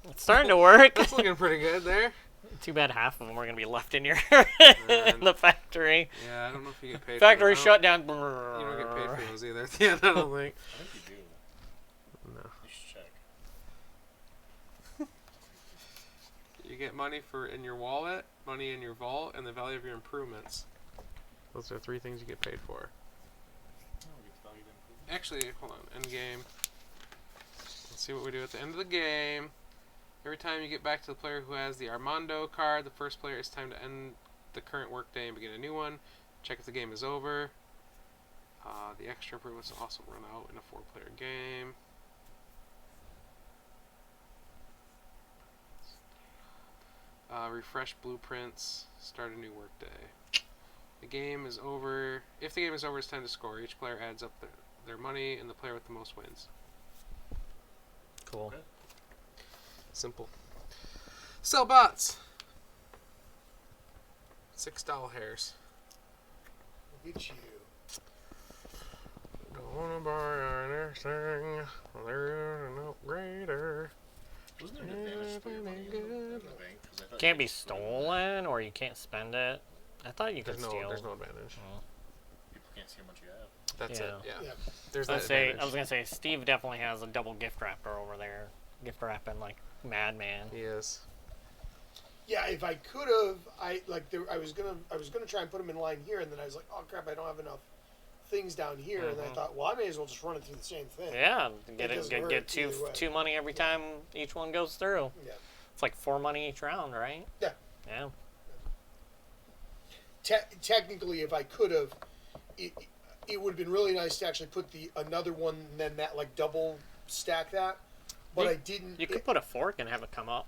It's starting to work. That's looking pretty good there. Too bad half of them are going to be left in your Man. in the factory. Yeah, I don't know if you get paid Factory for shut down. You don't get paid for those either. Yeah, I don't think. I think you do. No. You should check. You get money in your wallet, money in your vault, and the value of your improvements. Those are 3 things you get paid for. Oh, we get valued improvement. Actually, hold on. End game. Let's see what we do at the end of the game. Every time you get back to the player who has the Armando card, the first player, it's time to end the current workday and begin a new one. Check if the game is over. The extra improvements will also run out in a 4-player game. Refresh blueprints. Start a new workday. The game is over. If the game is over, it's time to score. Each player adds up their money, and the player with the most wins. Cool. Okay. Simple. Sell bots. $6 hairs. Look at you. Don't wanna buy anything. There's an upgrader. Wasn't there an advantage for your money in the bank? 'Cause I thought Can't you be could spend it. stolen, or you can't spend it. I thought you could There's steal. no advantage. Oh. People can't see how much you have. That's it. Yeah. Yeah. Yeah. There's I that was, say, advantage. I was gonna say Steve definitely has a double gift wrapper over there, gift wrapping like madman. He is. Yeah, if I could have, I was gonna try and put them in line here, and then I was like, oh crap, I don't have enough things down here, and I thought, well, I may as well just run it through the same thing. Yeah, doesn't hurt get two either way. two money every time each one goes through. Yeah. It's like 4 money each round, right? Yeah. Yeah. Technically, if I could have, it would have been really nice to actually put another one and then that like double stack that, but I didn't. You could put a fork and have it come up.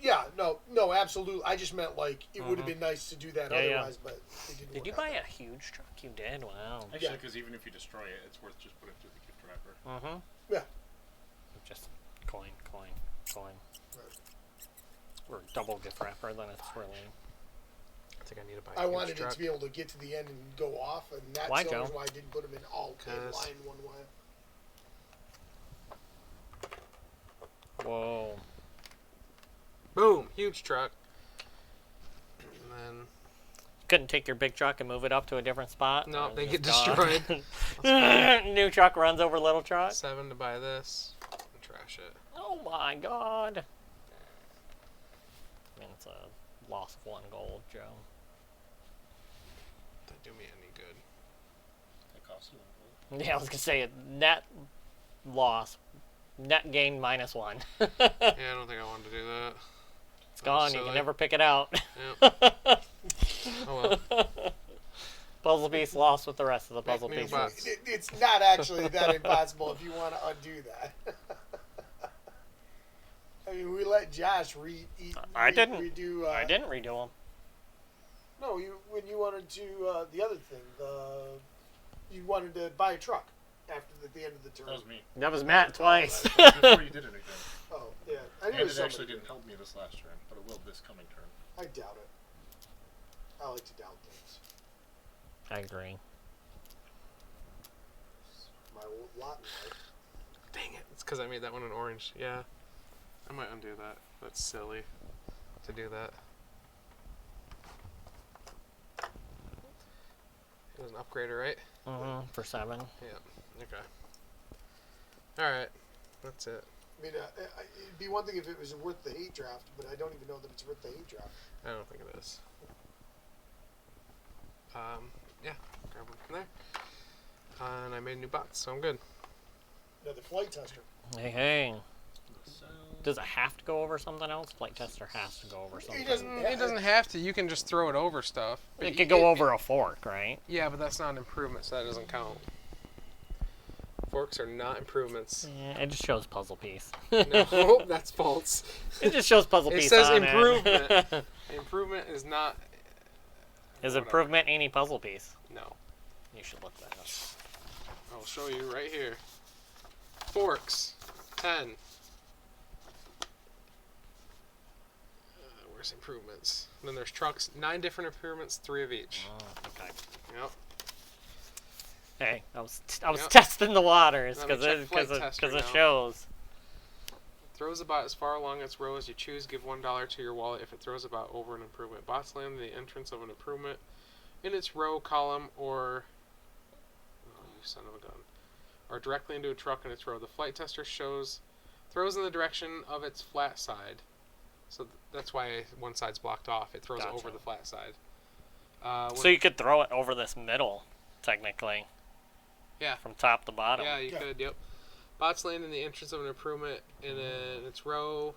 Yeah, no, absolutely. I just meant like it would have been nice to do that Yeah, yeah. otherwise, but it didn't. Did work you out buy that a huge truck? You did. Wow. Actually, Yeah. because even if you destroy it, it's worth just putting it through the gift wrapper. Uh-huh. Yeah. Just coin. Right. Or double gift wrapper, then it's really... I think I need to buy. I a huge wanted it truck. to be able to get to the end and go off, and that's Why, the Joe? reason why I didn't put them in all in 'Cause- line one way. Whoa. Boom! Huge truck. And then Couldn't take your big truck and move it up to a different spot? No, Or they just get gone? destroyed. New truck runs over little truck? 7 to buy this. And trash it. Oh my god. I mean, it's a loss of 1 gold, Joe. Doesn't do me any good. It costs you one gold. Yeah, I was gonna say net loss, net gain -1. Yeah, I don't think I wanted to do that. It's gone. You silly. can never pick it out. Yep. Oh well. Puzzle piece lost with the rest of the puzzle new pieces. box. It's not actually that impossible if you want to undo that. I mean, we let Josh I didn't. redo. I didn't redo them. No, when you wanted to the other thing, you wanted to buy a truck after the end of the term. That was me. That was Matt twice. Before you did it again. Oh yeah, I knew And it was it actually somebody. didn't help me this last turn, but it will this coming turn. I doubt it. I like to doubt things. I agree. My lot in life. Dang it! It's because I made that one in orange. Yeah. I might undo that. That's silly to do that. It was an upgrader, right? For 7. Yeah. Okay. All right. That's it. I mean, it'd be one thing if it was worth the hate draft, but I don't even know that it's worth the hate draft. I don't think it is. Yeah. Grab one from there. And I made new bots, so I'm good. Another flight tester. Hey. So, Does it have to go over something else? Flight tester has to go over something. It doesn't have to. You can just throw it over stuff. But It could go over a fork, right? Yeah, but that's not an improvement, so that doesn't count. Forks are not improvements. Yeah, it just shows puzzle piece. No, that's false. It just shows puzzle It piece says on improvement. it. Improvement is not. Is whatever. improvement any puzzle piece? No. You should look that up. I'll show you right here. Forks, 10. Where's improvements? Then there's trucks, 9 different improvements, 3 of each. Oh, okay. Yep. Hey, I was Yep. testing the waters Let me because check Flight it Tester now. shows. Throws a bot as far along its row as you choose. Give $1 to your wallet if it throws a bot over an improvement. Bots land in the entrance of an improvement in its row, column, or you son of a gun, or directly into a truck in its row. The flight tester throws in the direction of its flat side. So that's why one side's blocked off. It throws Gotcha. over the flat side. So you could throw it over this middle, technically. Yeah. From top to bottom. Yeah, you could. Yep. Bots land in the entrance of an improvement in its row,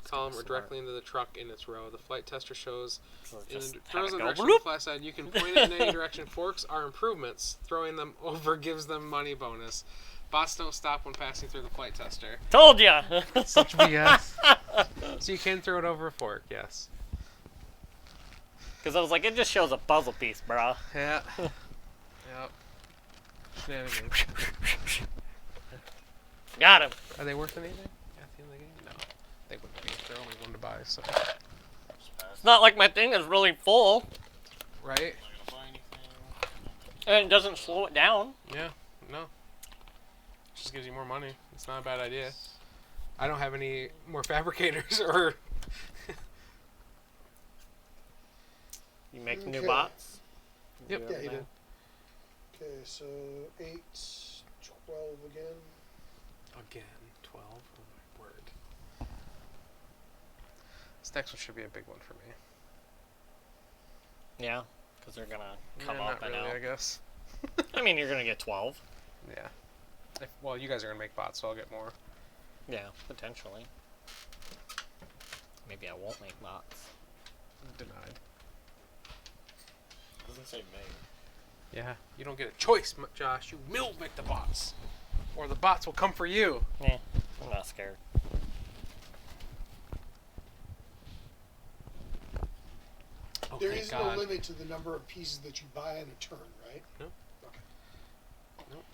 column, or directly into the truck in its row. The flight tester shows So in just the have throws it in the go direction of the bloop. flat side. You can point it in any direction. Forks are improvements. Throwing them over gives them money bonus. Bots don't stop when passing through the flight tester. Told ya. Such BS. So you can throw it over a fork, yes. Because I was like, it just shows a puzzle piece, bro. Yeah. Yep. Shenanigans. Got him. Are they worth anything at the end of the game? No. They wouldn't be. They're only one to buy, so. It's not like my thing is really full, Right? Am I gonna buy anything? and it doesn't slow it down. Yeah. No. Just gives you more money. It's not a bad idea. I don't have any more fabricators or. You make new Okay. bots. Yep. Do Yeah, he everything. did. Okay, so 8, 12 again. Again, 12. Oh my word. This next one should be a big one for me. Yeah, because they're gonna come Yeah, up not and really, out. I guess. I mean, you're gonna get 12. Yeah. Well, you guys are gonna make bots, so I'll get more. Yeah, potentially. Maybe I won't make bots. Denied. Doesn't say May. Yeah. You don't get a choice, Josh. You will make the bots, or the bots will come for you. Yeah, I'm not scared. Oh, There thank is God. no limit to the number of pieces that you buy in a turn, right? No. Okay. Nope.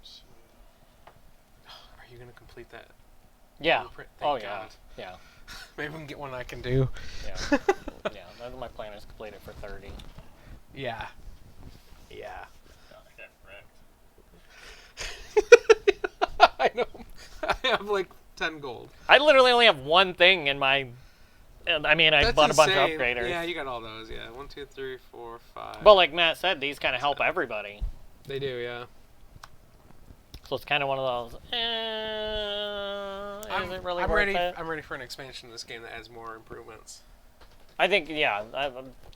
So, Are you gonna complete that? Yeah. Blueprint? Thank Oh yeah. God. Yeah. Maybe we can get one I can do. Yeah. Yeah. That's my plan is complete it for 30. Yeah. Yeah. I got wrecked. I know. I have like 10 gold. I literally only have one thing in my. I mean, I That's bought a bunch of insane. upgraders. Yeah, you got all those. Yeah, 1, 2, 3, 4, 5. But like Matt said, these kind of help everybody. They do, yeah. So it's kind of one of those. Is it really worth ready. it? I'm ready for an expansion of this game that adds more improvements. I think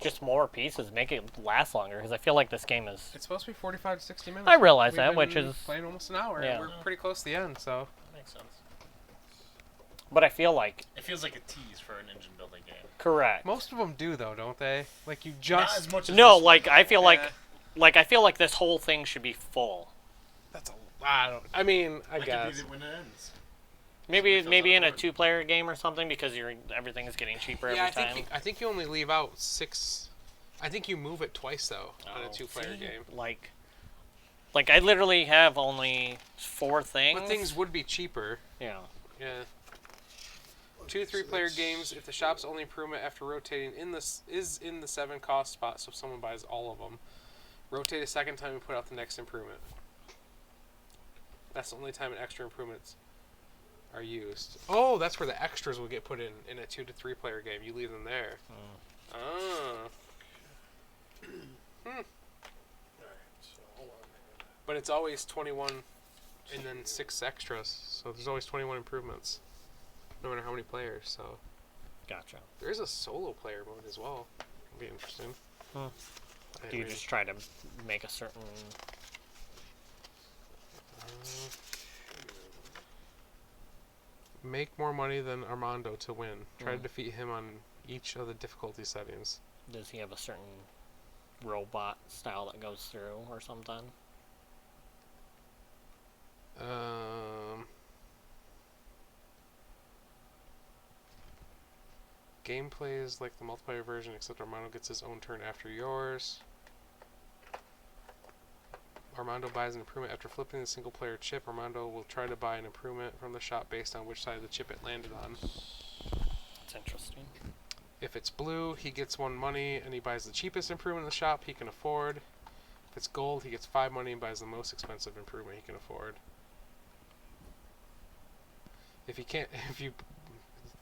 just more pieces make it last longer because I feel like this game is. It's supposed to be 45 to 60 minutes. I realize We've that, which been is. playing almost an hour. Yeah. And we're pretty close to the end, so. Makes sense. But I feel like It feels like a tease for an engine building game. correct. Most of them do, though, don't they? Like you Not just. as much as No, this like one. I feel Yeah. like I feel like this whole thing should be full. That's a lot. I mean, I That could guess. be when it ends. Maybe Fills maybe out in a board. 2-player game or something because everything's getting cheaper Yeah, every time. I think you only leave out 6. I think you move it twice though on a Oh. 2-player See? game. Like I literally have only 4 things. But things would be cheaper. Yeah. Yeah. 2 3-player games. If the shop's only improvement after rotating is in the 7 cost spot, so if someone buys all of them, rotate a second time and put out the next improvement. That's the only time an extra improvements are used. Oh, that's where the extras will get put in a 2 to 3-player game. You leave them there. Ah. alright, so hold on. But it's always 21 and then 6 extras. So there's always 21 improvements. No matter how many players. So Gotcha. there is a solo player mode as well. It'll be interesting. Hmm. I Do you mean, just try to make a certain make more money than Armando to win. Try to Mm. defeat him on each of the difficulty settings. does he have a certain robot style that goes through or something? Gameplay is like the multiplayer version, except Armando gets his own turn after yours. Armando buys an improvement after flipping the single player chip. Armando will try to buy an improvement from the shop based on which side of the chip it landed on. That's interesting. If it's blue, he gets 1 money and he buys the cheapest improvement in the shop he can afford. If it's gold, he gets 5 money and buys the most expensive improvement he can afford. If you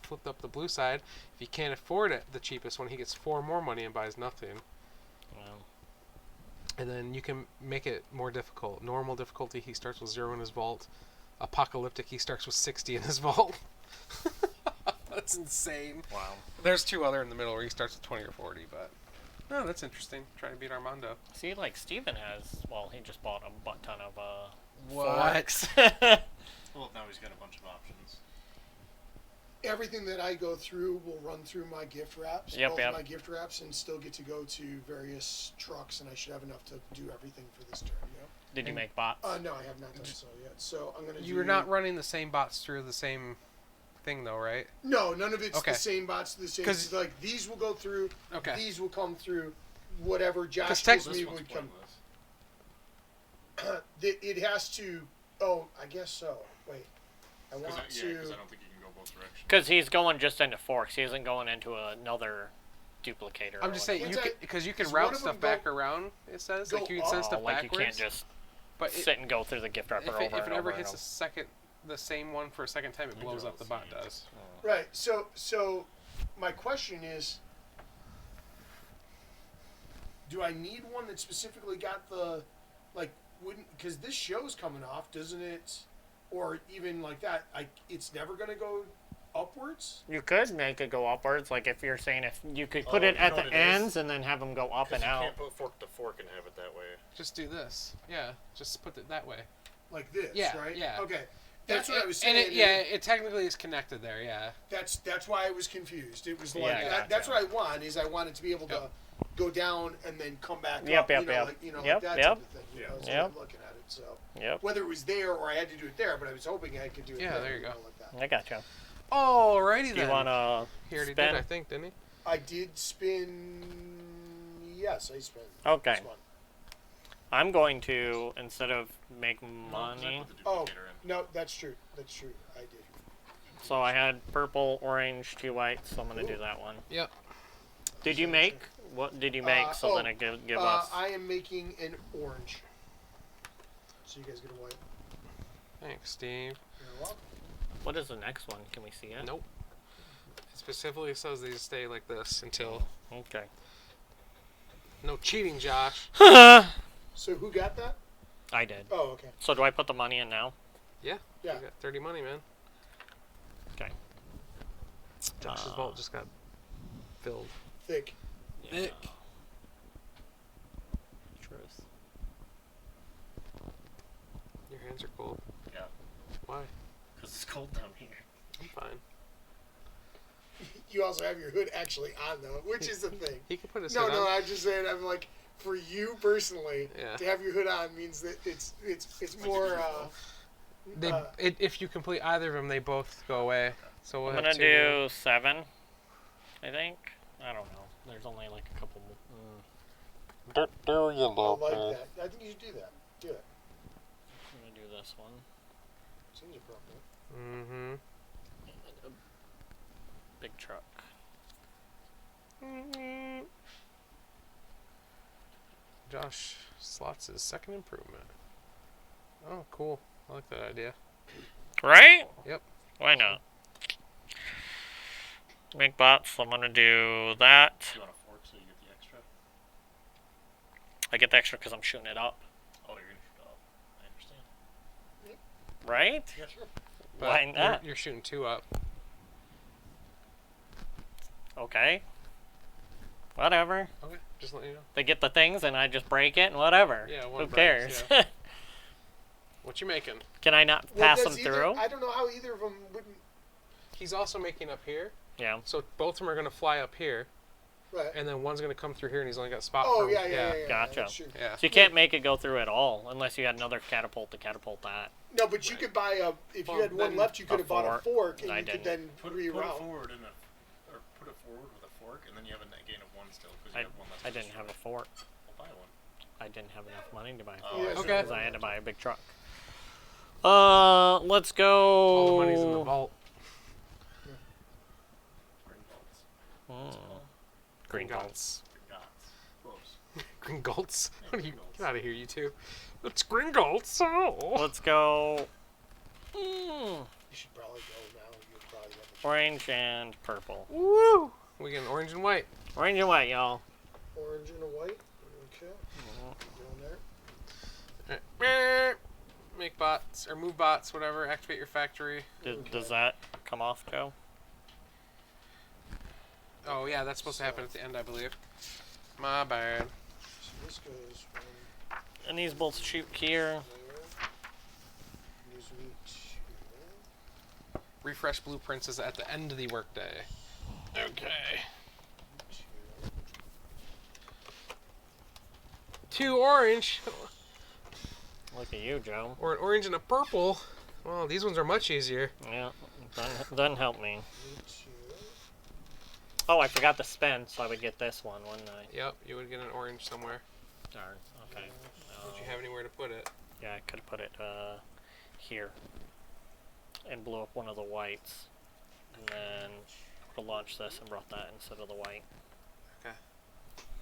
flipped up the blue side, if he can't afford it, the cheapest one, he gets 4 more money and buys nothing. Wow. And then you can make it more difficult. Normal difficulty, he starts with 0 in his vault. Apocalyptic, he starts with 60 in his vault. That's insane. Wow. There's 2 other in the middle where he starts with 20 or 40, but... No, that's interesting. Trying to beat Armando. See, like, Steven has... Well, he just bought a butt ton of, What? forks. Well, now he's got a bunch of options. Everything that I go through will run through my gift wraps. Yep, both yep. my gift wraps, and still get to go to various trucks, and I should have enough to do everything for this turn, you know? Did you make bots? No, I have not done so yet. So I'm going to do... You're not running the same bots through the same thing, though, right? No, none of it's Okay. the same bots, the same... 'Cause- like, these will go through, Okay. these will come through, whatever 'Cause Josh tech- gives me This one's would come... pointless. It has to... Oh, I guess so. Wait. I want Because to... I don't think you can go both directions. Because he's going just into forks. He isn't going into another duplicator. I'm just saying, because you can Does one route of stuff them back around, it says. Like, go you can send up? stuff like backwards. you can't just but sit and go through the gift wrapper over if it and ever over hits and the same one for a second time, it You blows do up. The all bot the same. does. Right. So my question is, do I need one that specifically got the, like, wouldn't, because this show's coming off, doesn't it? Or even like that, it's never going to go upwards? You could make it go upwards, like if you're saying if you could put it you at know the what it is? ends and then have them go up and you out. can't put fork to fork and have it that way. Just do this. Yeah, just put it that way. Like this, Yeah, right? yeah. Okay. That's what I was and saying. it technically is connected there. Yeah. That's why I was confused. It was like, Yeah, that's what I want, is I wanted to be able to Yep. go down and then come back Yep, up, yep, you know, yep. like, you know, Yep, like that yep. type of thing. You Yeah. know, so Yep. I'm looking at it, so. Yep. Whether it was there or I had to do it there, but I was hoping I could do it Yeah, there. there you go. know, like that. I gotcha. Alrighty Do then. you want to He already spin? did, I think, didn't he? I did spin. Yes, I spent. Okay. This one. I'm going to, instead of make No, 'cause I money, put the Oh, duplicator in. no, that's true. That's true. I did. so I had purple, orange, 2 whites, so I'm going to do that one. Yep. Did you make? What did you make so then it give us? I am making an orange. So you guys get a white. Thanks, Steve. You're welcome. What is the next one? Can we see it? Nope. It specifically says these stay like this until. Okay. No cheating, Josh. So who got that? I did. Oh, okay. So do I put the money in now? Yeah. You got 30 money, man. Okay. Josh's vault just got filled. Thick. Thick. Truth. Your hands are cold. Yeah. Why? Because it's cold down here. I'm fine. You also have your hood actually on though, which is the thing. He can put his No, hood no, on. I'm just saying. I'm like, for you personally, Yeah. to have your hood on means that it's more. If you complete either of them, they both go away. So we'll I'm have gonna 2 here. do 7. I think. I don't know. There's only like a couple more. I like that. I think you should do that. Do it. I'm gonna do this one. Seems appropriate. Mm-hmm. Big truck. Josh slots his second improvement. Oh, cool. I like that idea. Right? Yep. Why not? Make bots. I'm gonna do that. You want a fork so you get the extra? I get the extra because I'm shooting it up. Oh, you're going to shoot off. I understand. Right? Yeah, sure. But Why not? You're shooting 2 up. Okay. Whatever. Okay. Just let you know. They get the things and I just break it and whatever. Yeah, one Who breaks, cares? What you making? Can I not Well, pass does them either- through? I don't know how either of them wouldn't. He's also making up here. Yeah. So both of them are going to fly up here. Right. and then one's gonna come through here, and he's only got a spot. Oh for yeah. Gotcha. That's true. Yeah. So you can't make it go through at all unless you had another catapult to catapult that. No, but you could buy a. If you had one left, you could have bought a fork, and I you could didn't. then Put it reroute. forward put it forward with a fork, and then you have a net gain of 1 still because you have 1 left. I didn't have a fork. I'll buy one. I didn't have enough money to buy a Oh, fork. yeah, Okay. Because I had to buy a big truck. Let's go. All the money's in the vault. Green bolts. Green bolts. Gringotts. Close. Gringotts. Yeah, What are you? Gringotts. Get out of here, you two. It's Gringotts. Oh. Let's go. You should probably go now. You'll probably have Orange and purple. Woo! We get an orange and white. Orange and white, y'all. a orange and a white. Okay. Going there. Make bots or move bots, whatever. Activate your factory. Does that come off, Joe? Oh yeah, that's supposed to happen at the end, I believe. My bad. So this goes from And these bolts shoot here. there. These reach here. Refresh blueprints is at the end of the workday. Okay. Here. 2 orange, Look at you, Joe. or an orange and a purple. Well, these ones are much easier. Yeah, doesn't help me. Reach here. Oh, I forgot to spend, so I would get this one, wouldn't I? Yep, you would get an orange somewhere. Darn. Okay. Don't you have anywhere to put it? Yeah, I could have put it here. And blew up one of the whites. And then would have launched this and brought that instead of the white.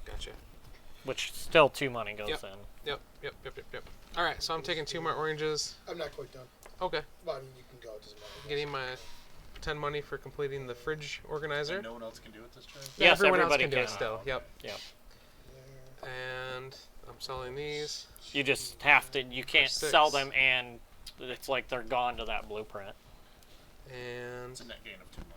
Gotcha. Which still 2 money goes Yep. in. Yep. All right, so I'm taking 2 more oranges. I'm not quite done. Okay. Well, I mean, you can go. It doesn't matter. Getting my 10 money for completing the fridge organizer. And no one else can do it this turn? Yeah, Yes, everyone else everybody can do it can. still. Yep. Yep. There. And I'm selling these. You just have to, you can't 6. sell them and it's like they're gone to that blueprint. And It's a net gain of 2 money.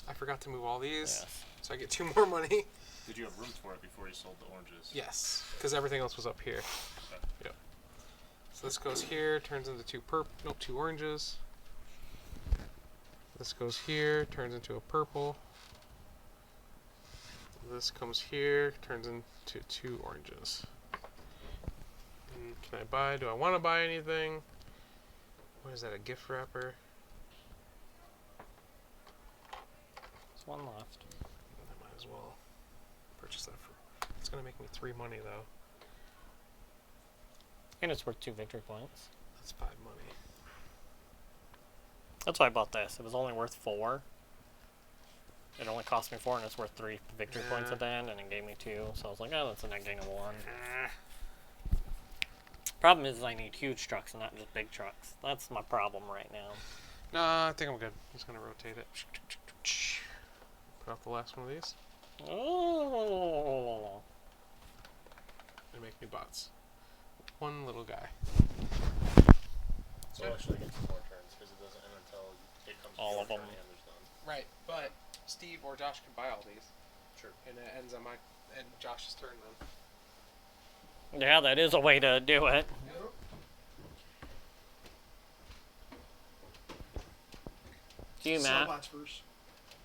I forgot to move all these, Yes. so I get 2 more money. Did you have room for it before you sold the oranges? Yes, because everything else was up here. Okay. Yep. So this goes here, turns into 2 2 oranges. This goes here, turns into a purple. This comes here, turns into 2 oranges. And can I buy? Do I want to buy anything? What is that? A gift wrapper? There's one left. I might as well purchase that for. It's gonna make me 3 money though. And it's worth 2 victory points. That's 5 money. That's why I bought this. It was only worth 4. It only cost me 4 and it's worth 3 victory points Yeah. at the end, and it gave me 2. So I was like, oh, that's a net gain of 1. Problem is I need huge trucks and not just big trucks. That's my problem right now. Nah, I think I'm good. I'm just gonna rotate it. Put out the last one of these Oh. and make new bots. One little guy. So I'll actually get 2 more turns because it doesn't end until it comes to All your of them. turn and there's done. Right, but Steve or Josh can buy all these, Sure. and it ends on Josh's turn then. Yeah, that is a way to do it. Do you, Matt? Sobots first.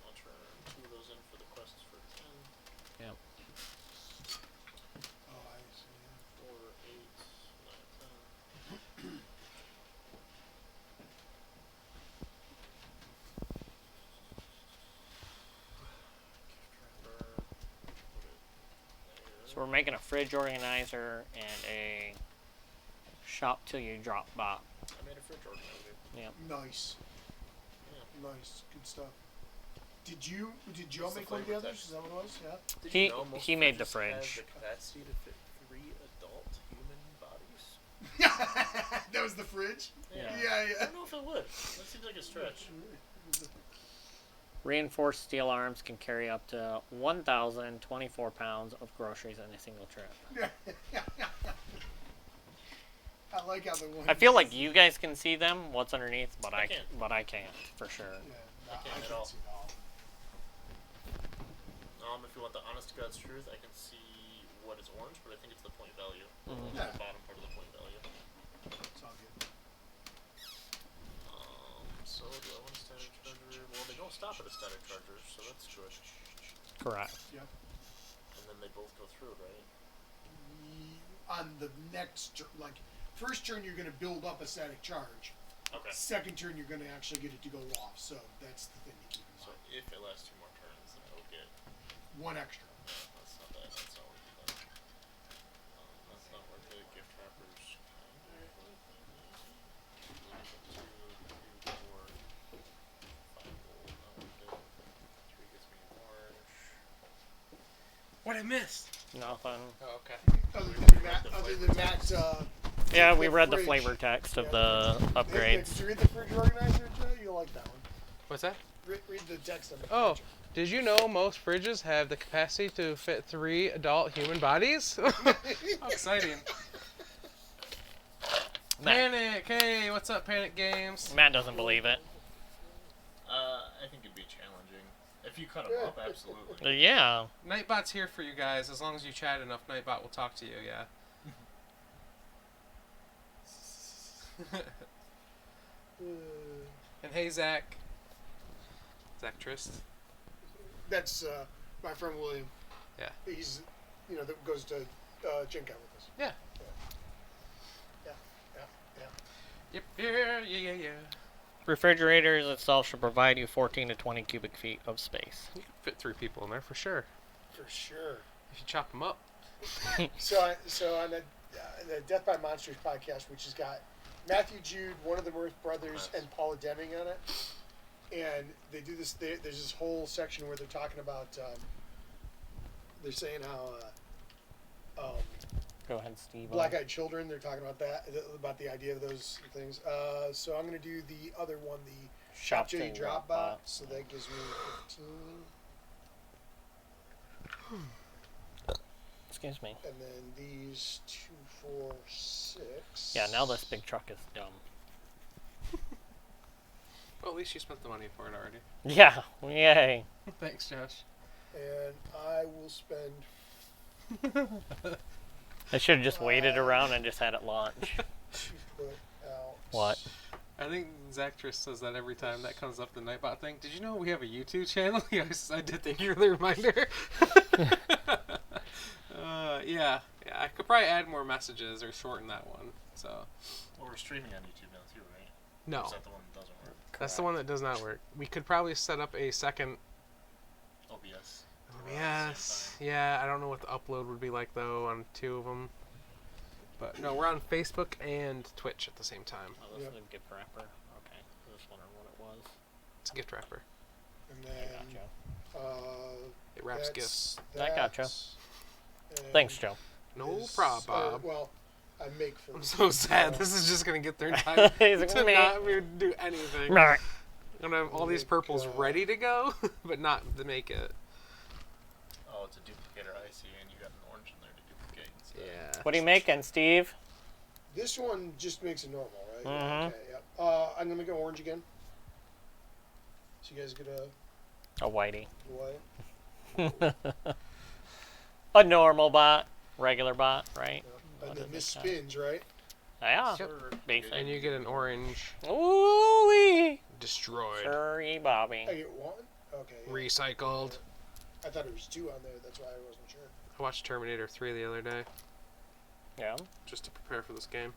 I'll turn 2 of those in for the quests for 10. Yep. Oh, I see. 4, 8, 9, 10. So we're making a fridge organizer and a shop till you drop bot. I made a fridge organizer. Yep. Nice. Yeah. Nice. Good stuff. Did Joe It's the make one of the flavor others? Is that what it was? Yeah. Did He- you know most he made the fridges have fridge. the capacity to fit 3 adult human bodies? That was the fridge? Yeah. I don't know if it would. That seems like a stretch. Reinforced steel arms can carry up to 1,024 pounds of groceries in a single trip. I like how the one. I feel like you guys can see them, what's underneath, but I I can't. But I can't for sure. Yeah, no, I can't at can't all. see it all. If you want the honest to God's truth, I can see what is orange, but I think it's the point value. Mhm. Yeah. The bottom part of the point value. It's all good. So do I want a static charger? Well, they don't stop at a static charger, so that's good. Correct. Yep. then they both go through, right? On the next turn, like first turn, you're going to build up a static charge. Okay. Second turn, you're going to actually get it to go off. So that's the thing to keep in So mind. if it lasts 2 more turns, then it'll get. One extra. Yeah, that's not bad. That's not worth it. Then. That's not worth it. Gift wrappers. Two, 4, 5 gold. Not worth it. 3 gets me an orange. What I missed? Nothing. Oh, okay. Other than that, Yeah, we the read the fridge. flavor text of Yeah. the Did upgrades. you read the fridge organizer, Joe? You'll like that one. What's that? Read the text of it. Oh, did you know most fridges have the capacity to fit 3 adult human bodies? How exciting. Matt, Panic! Hey, what's up, Panic Games? Matt doesn't believe it. I think it'd be challenging. If you cut them up, absolutely. Yeah. Nightbot's here for you guys. As long as you chat enough, Nightbot will talk to you, yeah. And hey, Zach. Zach Trist. That's my friend William. Yeah. He's, that goes to Gen Con with us. Yeah. Yeah. Yeah. Refrigerators itself should provide you 14 to 20 cubic feet of space. You can fit 3 people in there for sure. For sure. If you chop them up. So on the Death by Monsters podcast, which has got Matthew Jude, one of the Mirth brothers, and Paula Deming on it, and they do this. There's this whole section where they're talking about. They're saying how Go ahead, Steve. black-eyed children. They're talking about the idea of those things. So I'm going to do the other one, the Shop Till You Drop Bot. So that gives me 15. Excuse me. And then these 2, 4, 6. Yeah, now this big truck is dumb. Well, at least you spent the money for it already. Yeah, yay. Thanks, Josh. And I will spend. I should have just waited around and just had it launch. To put out. What? I think Zach Trist says that every time that comes up the Nightbot thing. Did you know we have a YouTube channel? Yes, I did. Thank you for the reminder. Yeah, I could probably add more messages or shorten that one. So. Well, we're streaming on YouTube now too, right? No, Is that the one that doesn't work? that's the one that does not work. We could probably set up a second. OBS. Yes. Yeah, I don't know what the upload would be like though on 2 of them. But no, we're on Facebook and Twitch at the same time. Oh, this is a gift wrapper. Okay, I was wondering what it was. It's a gift wrapper. And I then. gotcha. It wraps gifts. I gotcha. And Thanks, Joe. No this- problem. well, I make for. I'm so sad. This is just gonna get their time He's like, to "Meh." not be able to do anything. Meh. I'm gonna have all these purples ready to go, but not to make it. Oh, it's a duplicator I see, and you got an orange in there to duplicate. Instead. Yeah. What are you making, Steve? This one just makes it normal, right? Mhm. Okay. Yep. I'm gonna make it orange again. So you guys get a A whitey. white. A normal bot. Regular bot, right? And What then is this it? spins, right? Yeah. Yep. Basic. And you get an orange Ooh-wee. destroyed, Sorry, Bobby. I get one. Okay. Yeah. recycled. I thought it was 2 on there. That's why I wasn't sure. I watched Terminator 3 the other day Yeah. just to prepare for this game.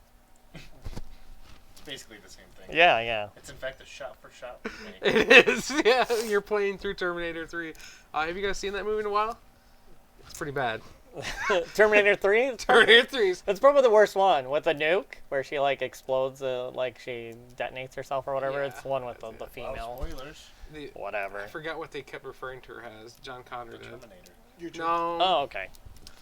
It's basically the same thing. Yeah, yeah. It's in fact a shot-for-shot remake. It is. Yeah, you're playing through Terminator 3. Have you guys seen that movie in a while? It's pretty bad. Terminator 3? It's Terminator 3 is. It's probably the worst one with the nuke where she like explodes, like she detonates herself or whatever. Yeah. It's the one with the Wow, female. spoilers. Whatever. I forgot what they kept referring to her as. John Connor The did. Terminator. Your turn. No. Oh, okay.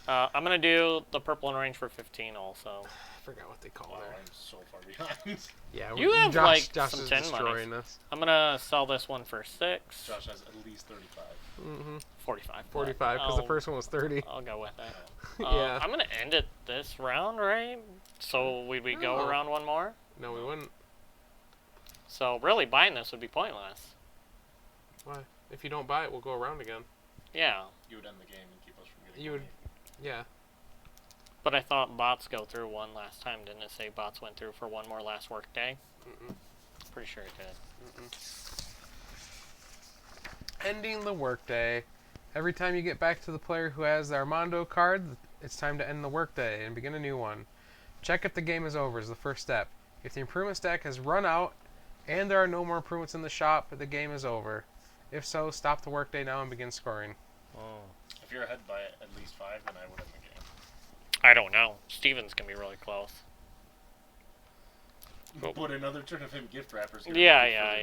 I'm gonna do the purple and orange for 15 also. I forgot what they call Wow, her. I'm so far behind. Yeah, You have, Josh, like, Josh some is 10 destroying us. I'm gonna sell this one for 6. Josh has at least 35. Mm-hmm. 45. 45, because the first one was 30. I'll go with that. Yeah. I'm gonna end it this round, right? So we go No. around one more? No, we wouldn't. So really buying this would be pointless. Why? If you don't buy it, we'll go around again. Yeah. You would end the game and keep us from getting You would- money. Yeah. But I thought bots go through one last time. Didn't it say bots went through for one more last work day? Mm-mm. Pretty sure it did. Ending the workday Every time you get back to the player who has the Armando card, it's time to end the workday and begin a new one. Check if the game is over is the first step. If the improvement stack has run out and there are no more improvements in the shop, the game is over. If so, stop the workday now and begin scoring. Oh. If you're ahead by at least 5, then I would end the game. I don't know. Steven's gonna be really close. But another turn of him gift wrappers. Yeah.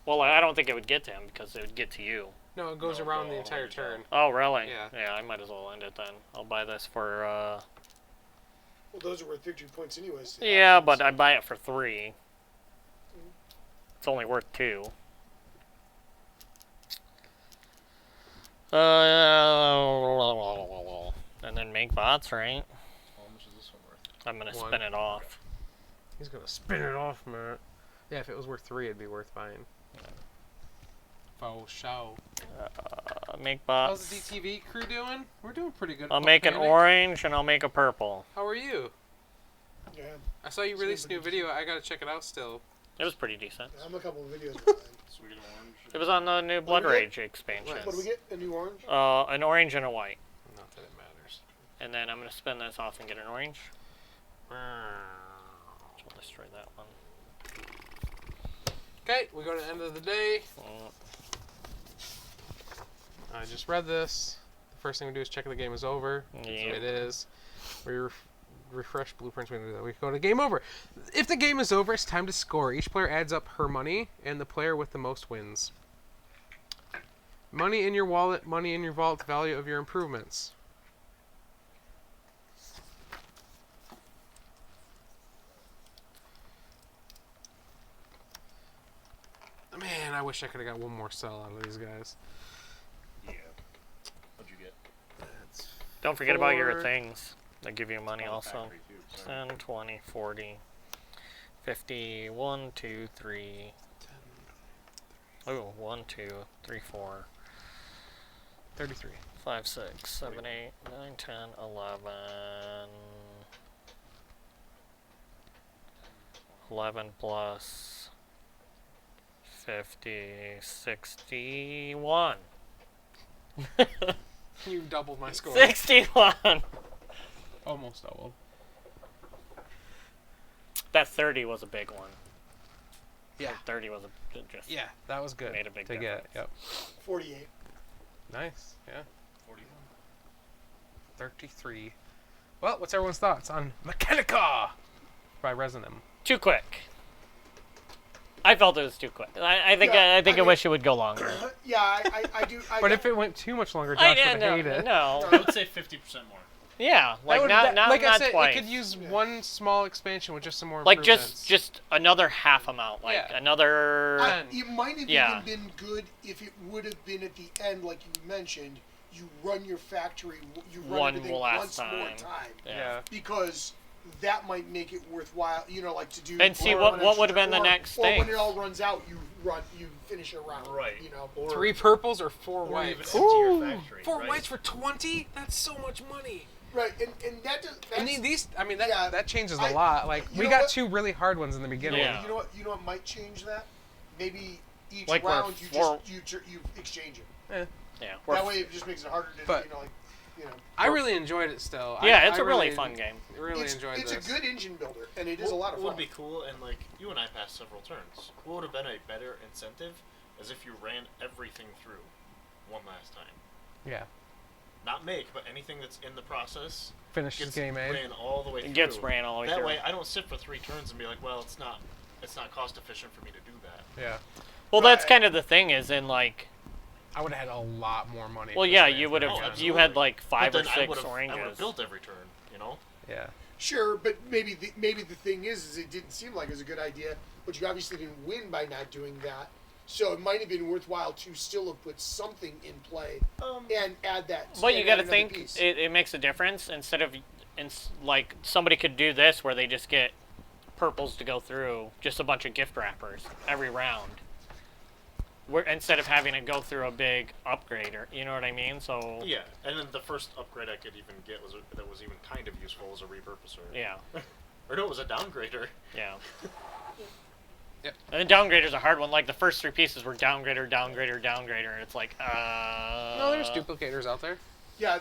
Well, I don't think it would get to him because it would get to you. No, it goes No, around go the all entire the way turn. down. Oh, really? Yeah. Yeah, I might as well end it then. I'll buy this for, Well, those are worth victory points anyways. Yeah, but I buy it for 3. It's only worth 2. And then make bots, right? How much is this one worth? I'm gonna 1. spin it off. He's gonna spin it off, man. Yeah, if it was worth 3, it'd be worth buying. Faux show. Make How's bots. the DTV crew doing? We're doing pretty good. I'll make an Mechanic. orange and I'll make a purple. How are you? Yeah, I saw you released a new video. I gotta check it out still. It was pretty decent. I'm a couple of videos behind. So we get an orange. It was on the new Blood do we get? Rage expansion. What do we get? A new orange? An orange and a white. Not that it matters. And then I'm gonna spin this off and get an orange. So I'll destroy that one. Okay, we go to the end of the day. Mm. I just read this. The first thing we do is check if the game is over. So Yep. it is. We refresh blueprints. We do that. We go to game over. If the game is over, it's time to score. Each player adds up her money, and the player with the most wins. Money in your wallet, money in your vault, value of your improvements. Man, I wish I could have got one more sell out of these guys. Yeah. What'd you get? Don't forget about your 4. things that give you money Oh, also. factory too, sorry. 10, 20, 40, 50, 1, 2, 3. Oh, 1, 2, 3, 4, 33. 5, 6, 7, 8, 9, 10, 11. 11 plus 50, 61. You doubled my score. 61! Almost doubled. That 30 was a big one. Yeah. 30 was just Yeah, that was good. Made a big to get. difference. Yep. 48. Nice. Yeah. 41. 33. Well, what's everyone's thoughts on Mechanica by Resonym? too quick. I felt it was too quick. I think Yeah, I I mean- wish it would go longer. Yeah, I do. But if it went too much longer, Josh would hate it. No. I would say 50% more. Yeah, like That would- not like I not said, twice. it could use one small expansion with just some more like improvements. just another half amount, like Yeah. another. It might have Yeah. even been good if it would have been at the end, like you mentioned. You run your factory, you run One everything last once more time. time, yeah. because that might make it worthwhile. You know, like to do. And see or what an would have extra- been the or- next or thing. when it all runs out, you finish a round. Right. You know, 3 purples or 4 Or even whites? empty your factory. 4 right? whites for 20? That's so much money. right, and that does. And these, I mean, that yeah, that changes I- a lot. Like, you we know got what? 2 really hard ones in the beginning. Yeah. You know what? You know what might change that? Maybe each Like where round you four- you exchange it. Yeah. That way, it just makes it harder to But- you know. I really enjoyed it still. Yeah, I it's a really fun game. Really it's enjoyed it's this. a good engine builder, and it is a lot of What fun. would be cool, and like you and I passed several turns. What would have been a better incentive, as if you ran everything through one last time. Yeah. Not make, but anything that's in the process Finish this gets game, eh? ran all the way through. It gets ran all the way That through. way, I don't sit for 3 turns and be like, well, it's not cost efficient for me to do that. Yeah. Well, that's Right. kind of the thing is in like. I would have had a lot more money. Well, if yeah, this ran you would through. Oh, have. absolutely. You had like 5 But or then 6 I would have oranges. built every turn, you know? Yeah. Sure, but maybe the thing is it didn't seem like it was a good idea, but you obviously didn't win by not doing that. So it might have been worthwhile to still have put something in play and add that. But you and got add to another think piece. it makes a difference instead of, like somebody could do this where they just get purples to go through just a bunch of gift wrappers every round. Where instead of having to go through a big upgrader, you know what I mean? So Yeah, and then the first upgrade I could even get that was even kind of useful was a repurposer. yeah, Or no, it was a downgrader. yeah. Yep. And the downgrader's a hard one. Like, the first 3 pieces were downgrader, downgrader, downgrader. And it's like, No, there's duplicators out there. Yeah,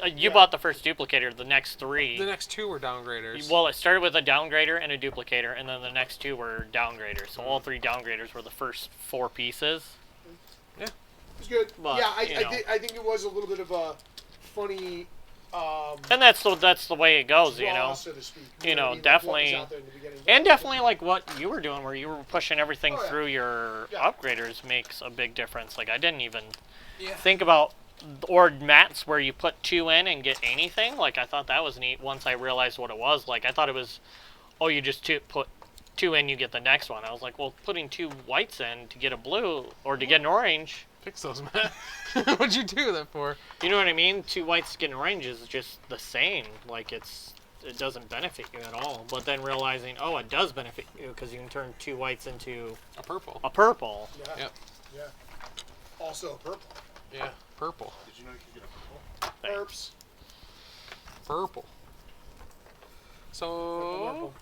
You bought the first duplicator. The next 3. The next 2 were downgraders. Well, it started with a downgrader and a duplicator, and then the next 2 were downgraders. So all 3 downgraders were the first 4 pieces. Yeah. It was good. But, yeah, you know. I think it was a little bit of a funny. And that's the way it goes, you draw, know. so to speak. You know, what I mean? Like, what was definitely. out there in the beginning. And definitely like what you were doing, where you were pushing everything Oh, yeah. through your Yeah. upgraders, makes a big difference. Like, I didn't even Yeah. think about, or mats where you put 2 in and get anything. Like, I thought that was neat once I realized what it was. Like, I thought it was, oh, you just put 2 in, you get the next one. I was like, well, putting 2 whites in to get a blue or to get an orange, Fix those, man. What'd you do that for? you know what I mean? 2 whites to get an orange is just the same. Like, it doesn't benefit you at all. But then realizing, oh, it does benefit you because you can turn 2 whites into A purple. a purple. Yeah. Yep. Yeah. Also a purple. Yeah. Purple. Did you know you could get a purple? Perps. Purple. So,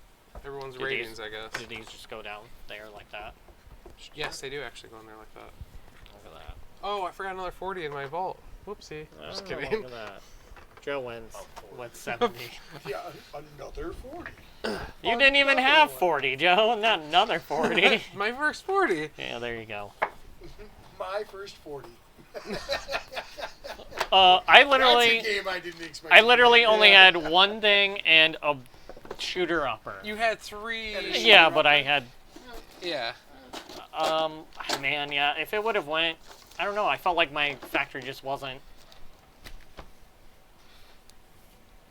everyone's Did ratings, these- I guess. Do these just go down there like that? Yes, they do actually go in there like that. Look at that. Oh, I forgot another 40 in my vault. Whoopsie. Just Oh, kidding. Look at that. Joe wins Oh, 40. with 70. Yeah, another 40. You didn't even have 40, Joe. Not another 40. My first 40. Yeah, there you go. My first 40. I That's literally, a game I didn't expect. I literally to only play. had one thing and a shooter upper. You had 3. And a Yeah, but I had, Yeah. man, yeah. If it would have went, I don't know. I felt like my factory just wasn't.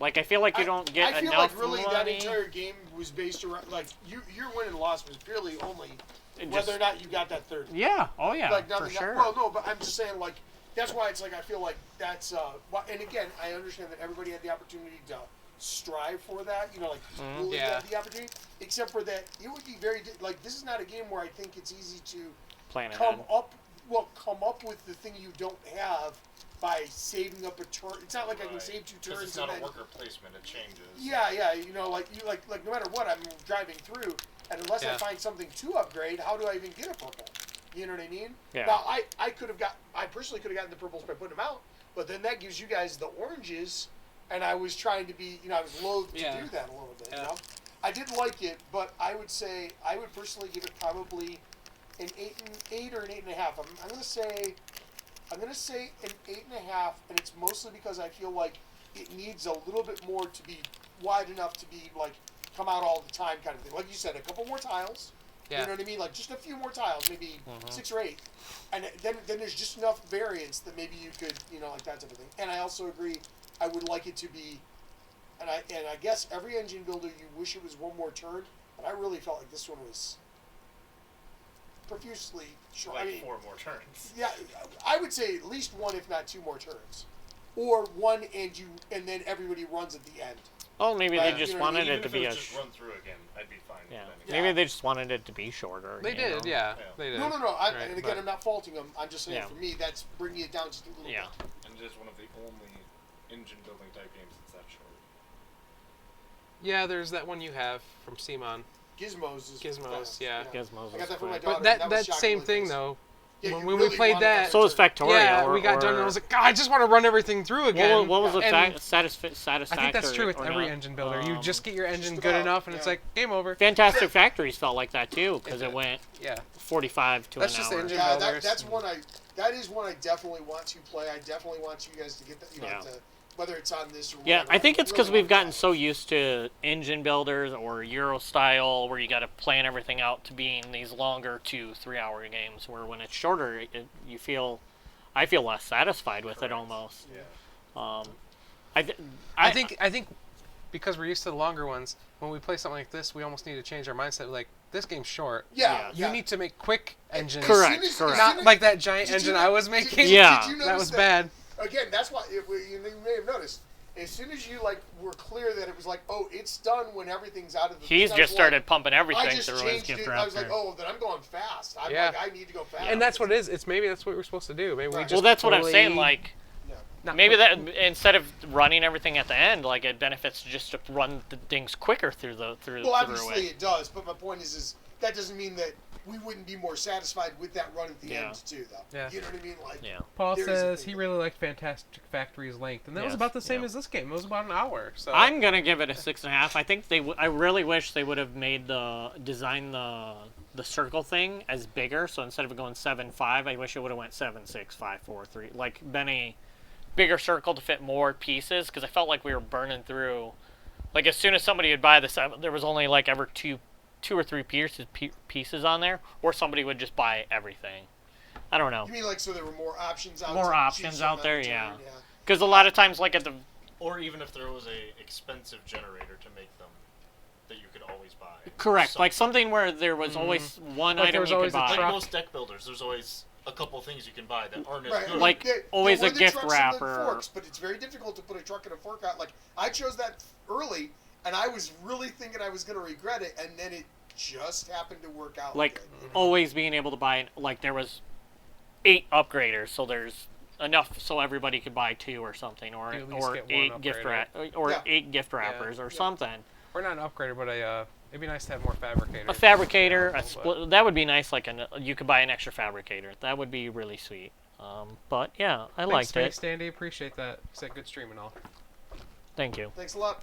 Like, I feel like you don't get I feel enough like really money. that entire game was based around like your win and loss was purely only It whether just- or not you got that 30. Yeah. Oh yeah. Like for nothing. sure. Well, no, but I'm just saying like that's why it's like I feel like that's and again I understand that everybody had the opportunity to strive for that. You know, like really Yeah. had the opportunity. Except for that, it would be very like this is not a game where I think it's easy to Plan ahead. come up with the thing you don't have by saving up a turn. It's not like I can Right. save 2 Because turns. it's not and a then, worker placement, it changes. yeah, you know, like no matter what, I'm driving through, and unless I Yeah. find something to upgrade, how do I even get a purple? You know what I mean? Yeah. Now I personally could have gotten the purples by putting them out, but then that gives you guys the oranges, and I was trying to be, I was loath to Yeah. do that a little bit. Yeah. You know? I did like it, but I would personally give it probably an 8 or an 8.5. I'm gonna say an 8.5, and it's mostly because I feel like it needs a little bit more to be wide enough to be like come out all the time kind of thing. Like you said, a couple more tiles. Yeah. You know what I mean? Like just a few more tiles, maybe 6 or 8, and then there's just enough variance that maybe you could, like that type of thing. And I also agree, I would like it to be, and I guess every engine builder you wish it was one more turn, but I really felt like this one was profusely short. Like I mean, 4 more turns. yeah, I would say at least 1, if not 2 more turns, or 1 and then everybody runs at the end. Oh, maybe Right, they just you know what I wanted mean? it to Even be if a. it was just run through again, I'd be fine Yeah. with anything. Maybe they just wanted it to be shorter. They you did, know? yeah. Yeah. They did. No. Right, And again, but- I'm not faulting them. I'm just saying Yeah. for me, that's bringing it down just a little Yeah. bit. And it is one of the only engine building type games that's that short. Yeah, there's that one you have from Simon. Gizmos is Gizmos, fast. yeah. Gizmos I got is that for my quick. daughter. But that was same shockingly thing fast. though. Yeah, when you we really played wanted that, So is Factorio. yeah, or, we got done and I or- was like, God, I just want to run everything through again. What was the And satisfactory? I think that's true with every engine builder. You just get your engine just good about, enough, and it's yeah. like game over. Fantastic Factories felt like that too, because It it did. went Yeah, 45 to That's an just hour. the engine Yeah, builders. that is one I definitely want to play. I definitely want you guys to get that. Yeah. Whether it's on this or Yeah, whatever, I think it's because really we've want gotten to so used to engine builders or Euro style, where you got to plan everything out, to being these longer 2-3 hour games. Where when it's shorter, I feel less satisfied with it almost. Yeah. I think because we're used to the longer ones, when we play something like this, we almost need to change our mindset. Like, this game's short. Yeah, You need to make quick engines. Correct. As correct. soon Not like that giant Did you engine know- I was did- making. Yeah. did you That notice was bad. Again, that's why you may have noticed. As soon as you were clear that it was like, oh, it's done when everything's out of the. He's thing, I just was started pumping Like, everything I just through his changed gift it. I was like, wrapper. oh, then I'm going fast. I'm Yeah. like, I need to go fast. And that's what it is. Maybe that's what we're supposed to do. Maybe we Right. just Well, that's what I'm saying. totally- Like, Yeah. Maybe that instead of running everything at the end, like it benefits just to run the things quicker through Well, through obviously it. it does, but my point is that doesn't mean that we wouldn't be more satisfied with that run at the end too, though. Yeah. You know what I mean? Like, Yeah. Paul there is a says thing he there. really liked Fantastic Factory's length, and that was Yes, about the same yeah. as this game. It was about an hour. So I'm gonna give it a 6.5. I think I really wish they would have made design the circle thing as bigger. So instead of it going 7.5, I wish it would have went 7, 6, 5, 4, 3. Like been a bigger circle to fit more pieces, because I felt like we were burning through. Like as soon as somebody would buy this, there was only like ever two or three pieces on there, or somebody would just buy everything. I don't know. You mean like so there were more options out More to options choose out from there, every yeah. turn, Because a lot of times, like at the Or even if there was a expensive generator to make them that you could always buy. correct, like something where there was always one Like there item was you could always a buy. Like truck. most deck builders, there's always a couple things you can buy that aren't as Right. good. Like, always there a were the gift trucks and the wrapper. forks, but it's very difficult to put a truck and a fork out. Like I chose that early, and I was really thinking I was going to regret it, and then it just happened to work out. Like good, you know? always being able to buy, like there was 8 upgraders, so there's enough so everybody could buy 2 or something, or You at least get one 8 gift or Yeah. 8 gift wrappers or something. or not an upgrader, but it'd be nice to have more fabricators. A fabricator, But- a split, that would be nice. Like you could buy an extra fabricator. That would be really sweet. But yeah, I liked Thanks, it. Standy. Appreciate that. Said good stream and all. Thank you. Thanks a lot.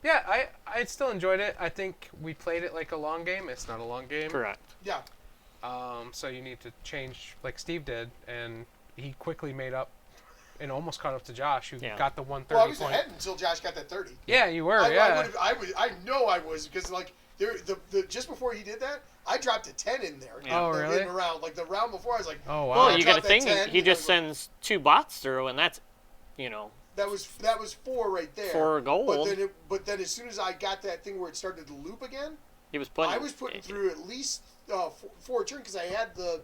Yeah, I still enjoyed it. I think we played it like a long game. It's not a long game. Correct. Yeah. So you need to change like Steve did, and he quickly made up and almost caught up to Josh, who Yeah. got the 130 Well, I was point. ahead until Josh got that 30. Yeah, you were. I Yeah. know I was because like the just before he did that, I dropped a 10 in there. Oh, really? In the round, like the round before, I was like, Oh wow. Well, I you got to dropped that think 10, he and I just was- sends 2 bots through, and that's, you know, that was 4 right there. 4 gold. But then as soon as I got that thing where it started to loop again, He was putting. I was putting through at least 4 turns because I had the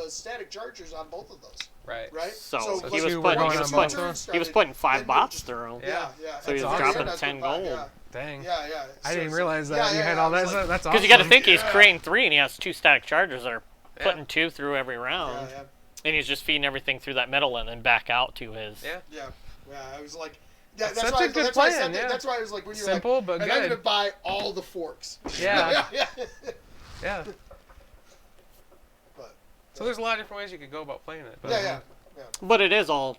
static chargers on both of those. Right. Right. So like, he was you were putting. going He on was both putting. turns He was started, putting 5 then bots just- through. Yeah. So he was That's dropping awesome. 10 That's what- gold. Dang. Yeah. I So didn't it's- realize that yeah, you yeah, had I all was that. like- That's awesome. Because you got to think he's Yeah. creating 3, and he has 2 static chargers that are Yeah. putting 2 through every round, Yeah. and he's just feeding everything through that middle and then back out to his. Yeah. Yeah. I was like, yeah, Such a good plan, yeah. That's why I was like, when you're Simple, like, but and I'm good. gonna buy all the forks. Yeah. yeah. Yeah. But So there's a lot of different ways you could go about playing it. But yeah. But it is all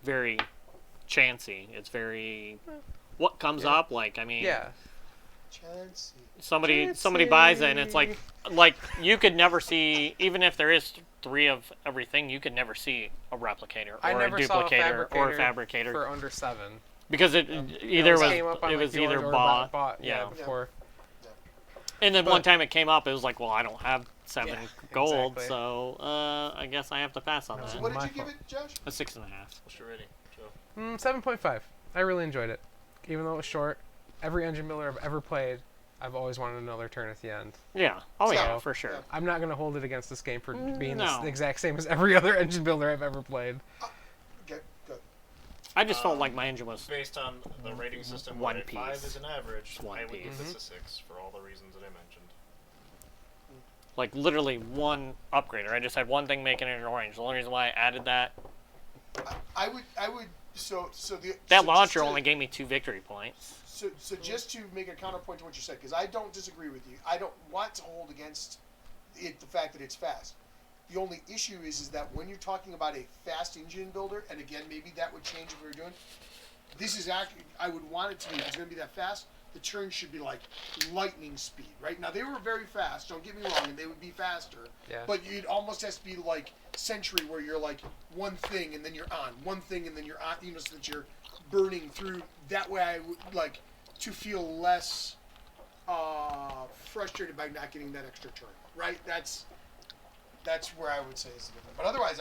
very chancy. It's very what comes Yeah. up. Like I mean, Yeah. Chansey. somebody buys it, and it's like you could never see, even if there is 3 of everything, you could never see a replicator or I a never saw a duplicator or a fabricator fabricator for under 7. because it either It was came up on, it like, was yours either or bought. Yeah. Yeah. Before. And then But- one time it came up, it was like, well, I don't have 7 Yeah, gold, exactly. so I guess I have to pass on No. that. So what did My you give fault. it, Josh? A 6.5. What's your rating, Joe? 7.5. I really enjoyed it, even though it was short. Every engine builder I've ever played, I've always wanted another turn at the end. Yeah. Oh yeah, So- for sure. Yeah. I'm not gonna hold it against this game for being No. the exact same as every other engine builder I've ever played. Okay, good. I just felt like my engine was Based on the rating system, One 1 and 5 piece. is an average. One I would give piece. this a 6 for all the reasons that I mentioned. like literally one upgrader. I just had one thing making it an orange. The only reason why I added that I would. So the that so launcher just to- only gave me 2 victory points. So just to make a counterpoint to what you said, because I don't disagree with you. I don't want to hold against it the fact that it's fast. The only issue is that when you're talking about a fast engine builder, and again, maybe that would change if we were doing. This is actually, I would want it to be, if it's going to be that fast, the turns should be like lightning speed, right? Now, they were very fast, don't get me wrong, and they would be faster. Yeah. But it almost has to be like Century, where you're like one thing and then you're on, one thing and then you're on, so that you're burning through. That way I would like to feel less frustrated by not getting that extra turn, right? That's where I would say is the difference. But otherwise,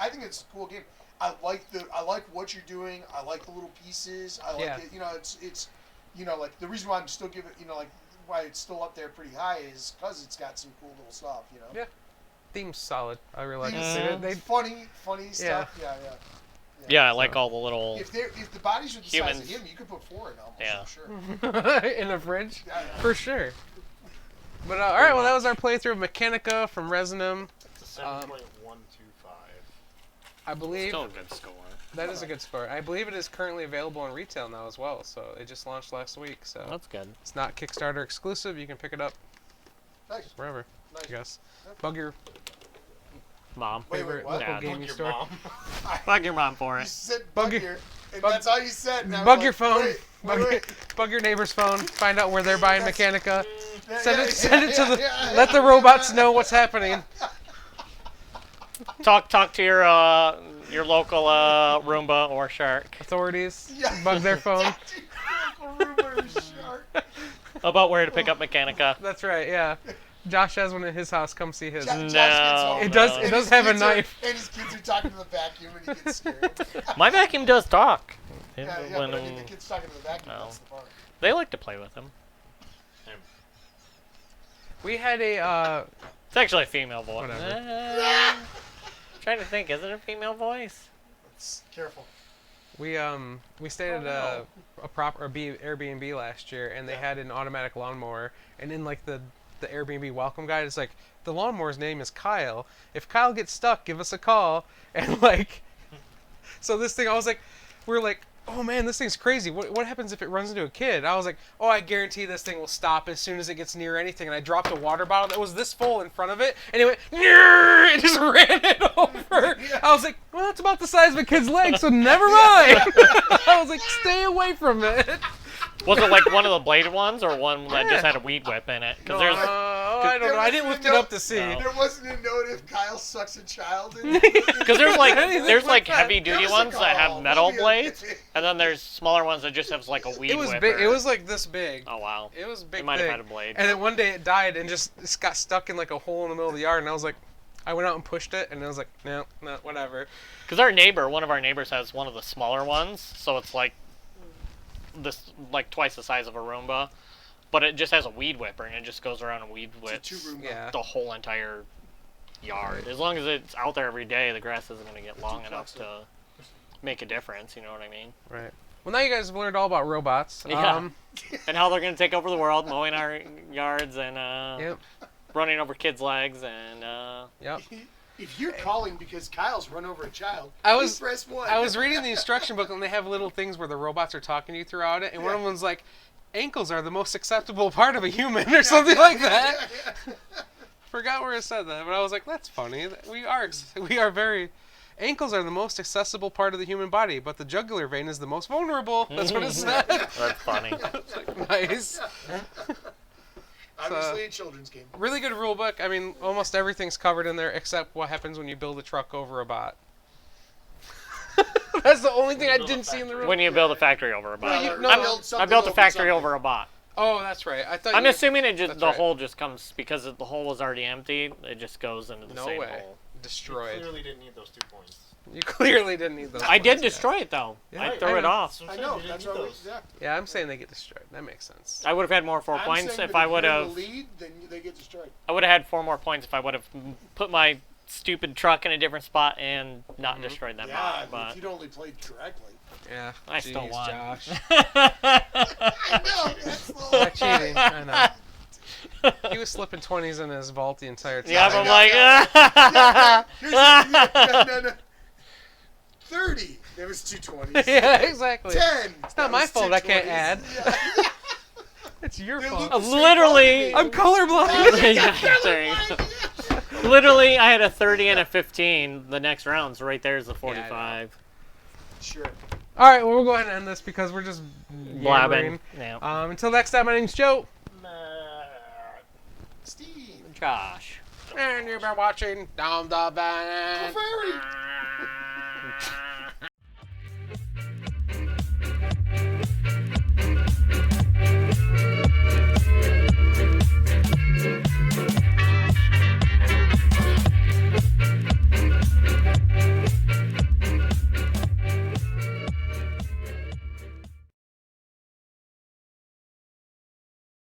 I think it's a cool game. I like what you're doing. I like the little pieces. I like Yeah. it. It's like the reason why I'm still giving like why it's still up there pretty high is because it's got some cool little stuff. Yeah. Theme's solid. I really like Themes, it. They funny stuff. Yeah. Yeah, I like all the little. If the bodies are the size of Humans. him, you could put 4 in almost. Yeah. For sure. in the fridge, Yeah. for sure. But all right, well that was our playthrough of Mechanica from Resonym. It's a 7.125. I believe Still a good score. That is a good score. I believe it is currently available in retail now as well. So it just launched last week. So That's good. it's not Kickstarter exclusive. You can pick it up Nice. wherever. Nice. I guess. Bug your Mom. favorite what? local Dad. gaming Your store. mom. Bug your mom for You it. said Bug bug your- your, and bug- that's all you said. And I was Bug like, your phone. Wait, Bug, wait, your- bug your neighbor's phone. Find out where they're buying Mechanica. Yeah, Send yeah, it. Send it to yeah, the. yeah, Let the yeah, robots yeah. know what's happening. Talk to your local Roomba or Shark Authorities. Yeah. Bug their phone. Rumor is shark. about where to pick up Mechanica. That's right. Yeah. Josh has one in his house. Come see his. Josh gets No, home, It does. no. It and does his have a kids are- knife. and his kids are talking to the vacuum, and he gets scared. My vacuum does talk. Yeah, When, but I mean, the kid's talking to the vacuum. no. That's the part. they like to play with him. We had a. It's actually a female voice. Whatever. Trying to think, is it a female voice? Careful. We stayed at a proper Airbnb last year, and they had an automatic lawnmower, and in like the Airbnb welcome guide, it's like the lawnmower's name is Kyle. If Kyle gets stuck, give us a call. And like, so this thing, I was like, we're like, oh man, this thing's crazy. What happens if it runs into a kid? I was like, oh, I guarantee this thing will stop as soon as it gets near anything. And I dropped a water bottle that was this full in front of it, and it went, "Nyeh," and just ran it over. I was like, well, it's about the size of a kid's leg, so never mind. I was like, stay away from it. Was it like one of the bladed ones or one that Yeah. just had a weed whip in it? Because I don't know. I didn't lift it up to see. No. There wasn't a note if Kyle sucks a child. Because there's like Anything like that. heavy duty Give us a ones that call. have metal We'll be blades, okay. and then there's smaller ones that just have like a weed It was whipper. big. It was like this big. Oh wow. It was a big It might thing. have had a blade. And then one day it died and just got stuck in like a hole in the middle of the yard. And I was like, I went out and pushed it, and I was like, no, whatever. Because one of our neighbors has one of the smaller ones, so it's like this, like twice the size of a Roomba, but it just has a weed whipper, and it just goes around and weed whips It's a two-room. Yeah. the whole entire yard. As long as it's out there every day, the grass isn't going to get long enough to make a difference. You know what I mean? Right. Well, now you guys have learned all about robots. Yeah. And how they're going to take over the world, mowing our yards and Yep. running over kids' legs and Yep. If you're calling because Kyle's run over a child, I please was- press 1. I was reading the instruction book, and they have little things where the robots are talking to you throughout it, and one of them's like, ankles are the most acceptable part of a human, or something like that. Forgot where it said that, but I was like, that's funny. We are very. Ankles are the most accessible part of the human body, but the jugular vein is the most vulnerable. That's what it said. that's funny. I was like, nice. Obviously a children's game. Really good rule book. I mean, almost everything's covered in there except what happens when you build a truck over a bot. That's the only thing I didn't see in the rule. When you build a factory over a bot. you- no, I something built a over factory something. over a bot. Oh, that's right. I thought I'm you, assuming it just that's the right. hole just comes because the hole was already empty. It just goes into the No same way. hole. You Destroyed. clearly didn't need those 2 points. You clearly didn't need those. I did points, yeah. destroy it though. Yeah, I I threw it know. off. So I I'm know. saying you That's didn't why need we. those. Yeah. Yeah, I'm saying they get destroyed. That makes sense. I would have had more 4 I'm points saying if that I would you're in have. the lead, then they get destroyed. I would have had 4 more points if I would have put my stupid truck in a different spot and not destroyed that Yeah, bot. if you'd only played correctly. Yeah. I still Jeez, won. Josh. I know. That's the whole Not cheating. I know. He was slipping 20s in his vault the entire time. Yeah, but I'm like, Here's no. 30. There was 2 20s. Yeah, exactly. 10. It's not my fault I can't add. It's your They fault. look- literally. I'm colorblind. Yeah, there you go. Literally, I had a 30 and a 15. The next round's right there is the 45. Sure. All right, well, we'll go ahead and end this because we're just Blabbing. yammering. Yeah. Until next time, my name's Joe. Steve. Josh. And you've been watching Down the Van. Fairy.